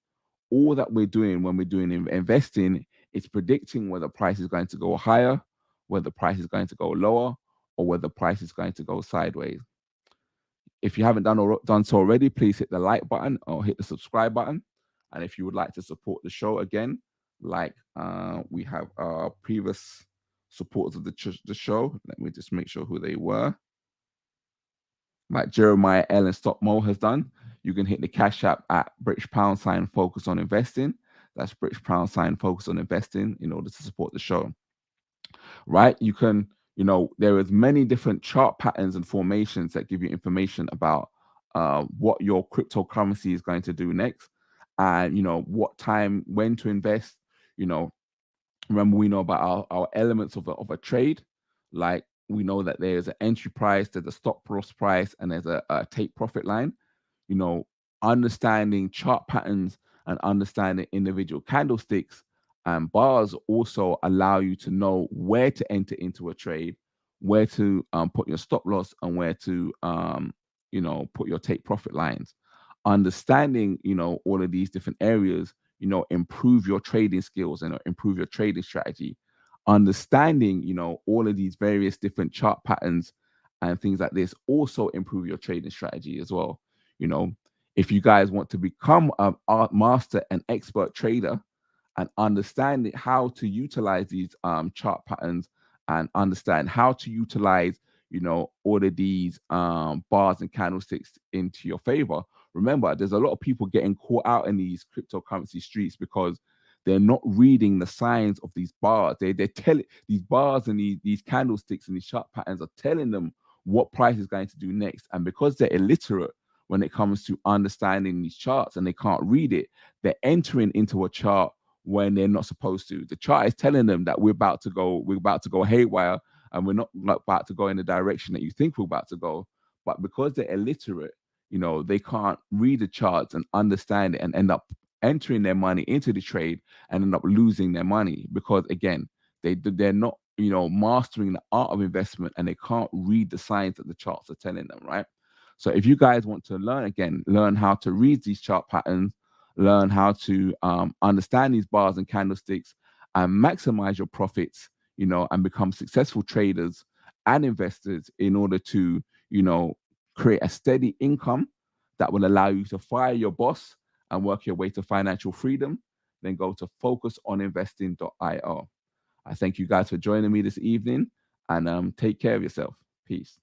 all that we're doing when we're doing investing is predicting whether price is going to go higher, whether price is going to go lower, or whether price is going to go sideways. If you haven't done so already, please hit the like button or hit the subscribe button. And if you would like to support the show again, like we have our previous supporters of the show, let me just make sure who they were. Like Jeremiah L and Stock Mo has done, you can hit the Cash App at #, focus on investing. That's #, focus on investing in order to support the show. Right? You can, there is many different chart patterns and formations that give you information about what your cryptocurrency is going to do next, and what time, when to invest. Remember, we know about our elements of a trade. Like, we know that there's an entry price, there's a stop loss price, and there's a take profit line. Understanding chart patterns and understanding individual candlesticks and bars also allow you to know where to enter into a trade, where to put your stop loss, and where to put your take profit lines. Understanding all of these different areas improve your trading skills and improve your trading strategy. Understanding all of these various different chart patterns and things like this also improve your trading strategy as well. If you guys want to become a master and expert trader and understand how to utilize these chart patterns and understand how to utilize all of these bars and candlesticks into your favor. Remember, there's a lot of people getting caught out in these cryptocurrency streets because they're not reading the signs of these bars. They're telling these bars and these candlesticks and these chart patterns are telling them what price is going to do next. And because they're illiterate when it comes to understanding these charts and they can't read it, they're entering into a chart when they're not supposed to. The chart is telling them that we're about to go haywire and we're not about to go in the direction that you think we're about to go. But because they're illiterate, you know, they can't read the charts and understand it, and end up entering their money into the trade and end up losing their money because, again, they're not, you know, mastering the art of investment, and they can't read the signs that the charts are telling them, right? So if you guys want to learn how to read these chart patterns, learn how to understand these bars and candlesticks, and maximize your profits, you know, and become successful traders and investors in order to, you know, create a steady income that will allow you to fire your boss and work your way to financial freedom, then go to focusoninvesting.io. I thank you guys for joining me this evening, and take care of yourself. Peace.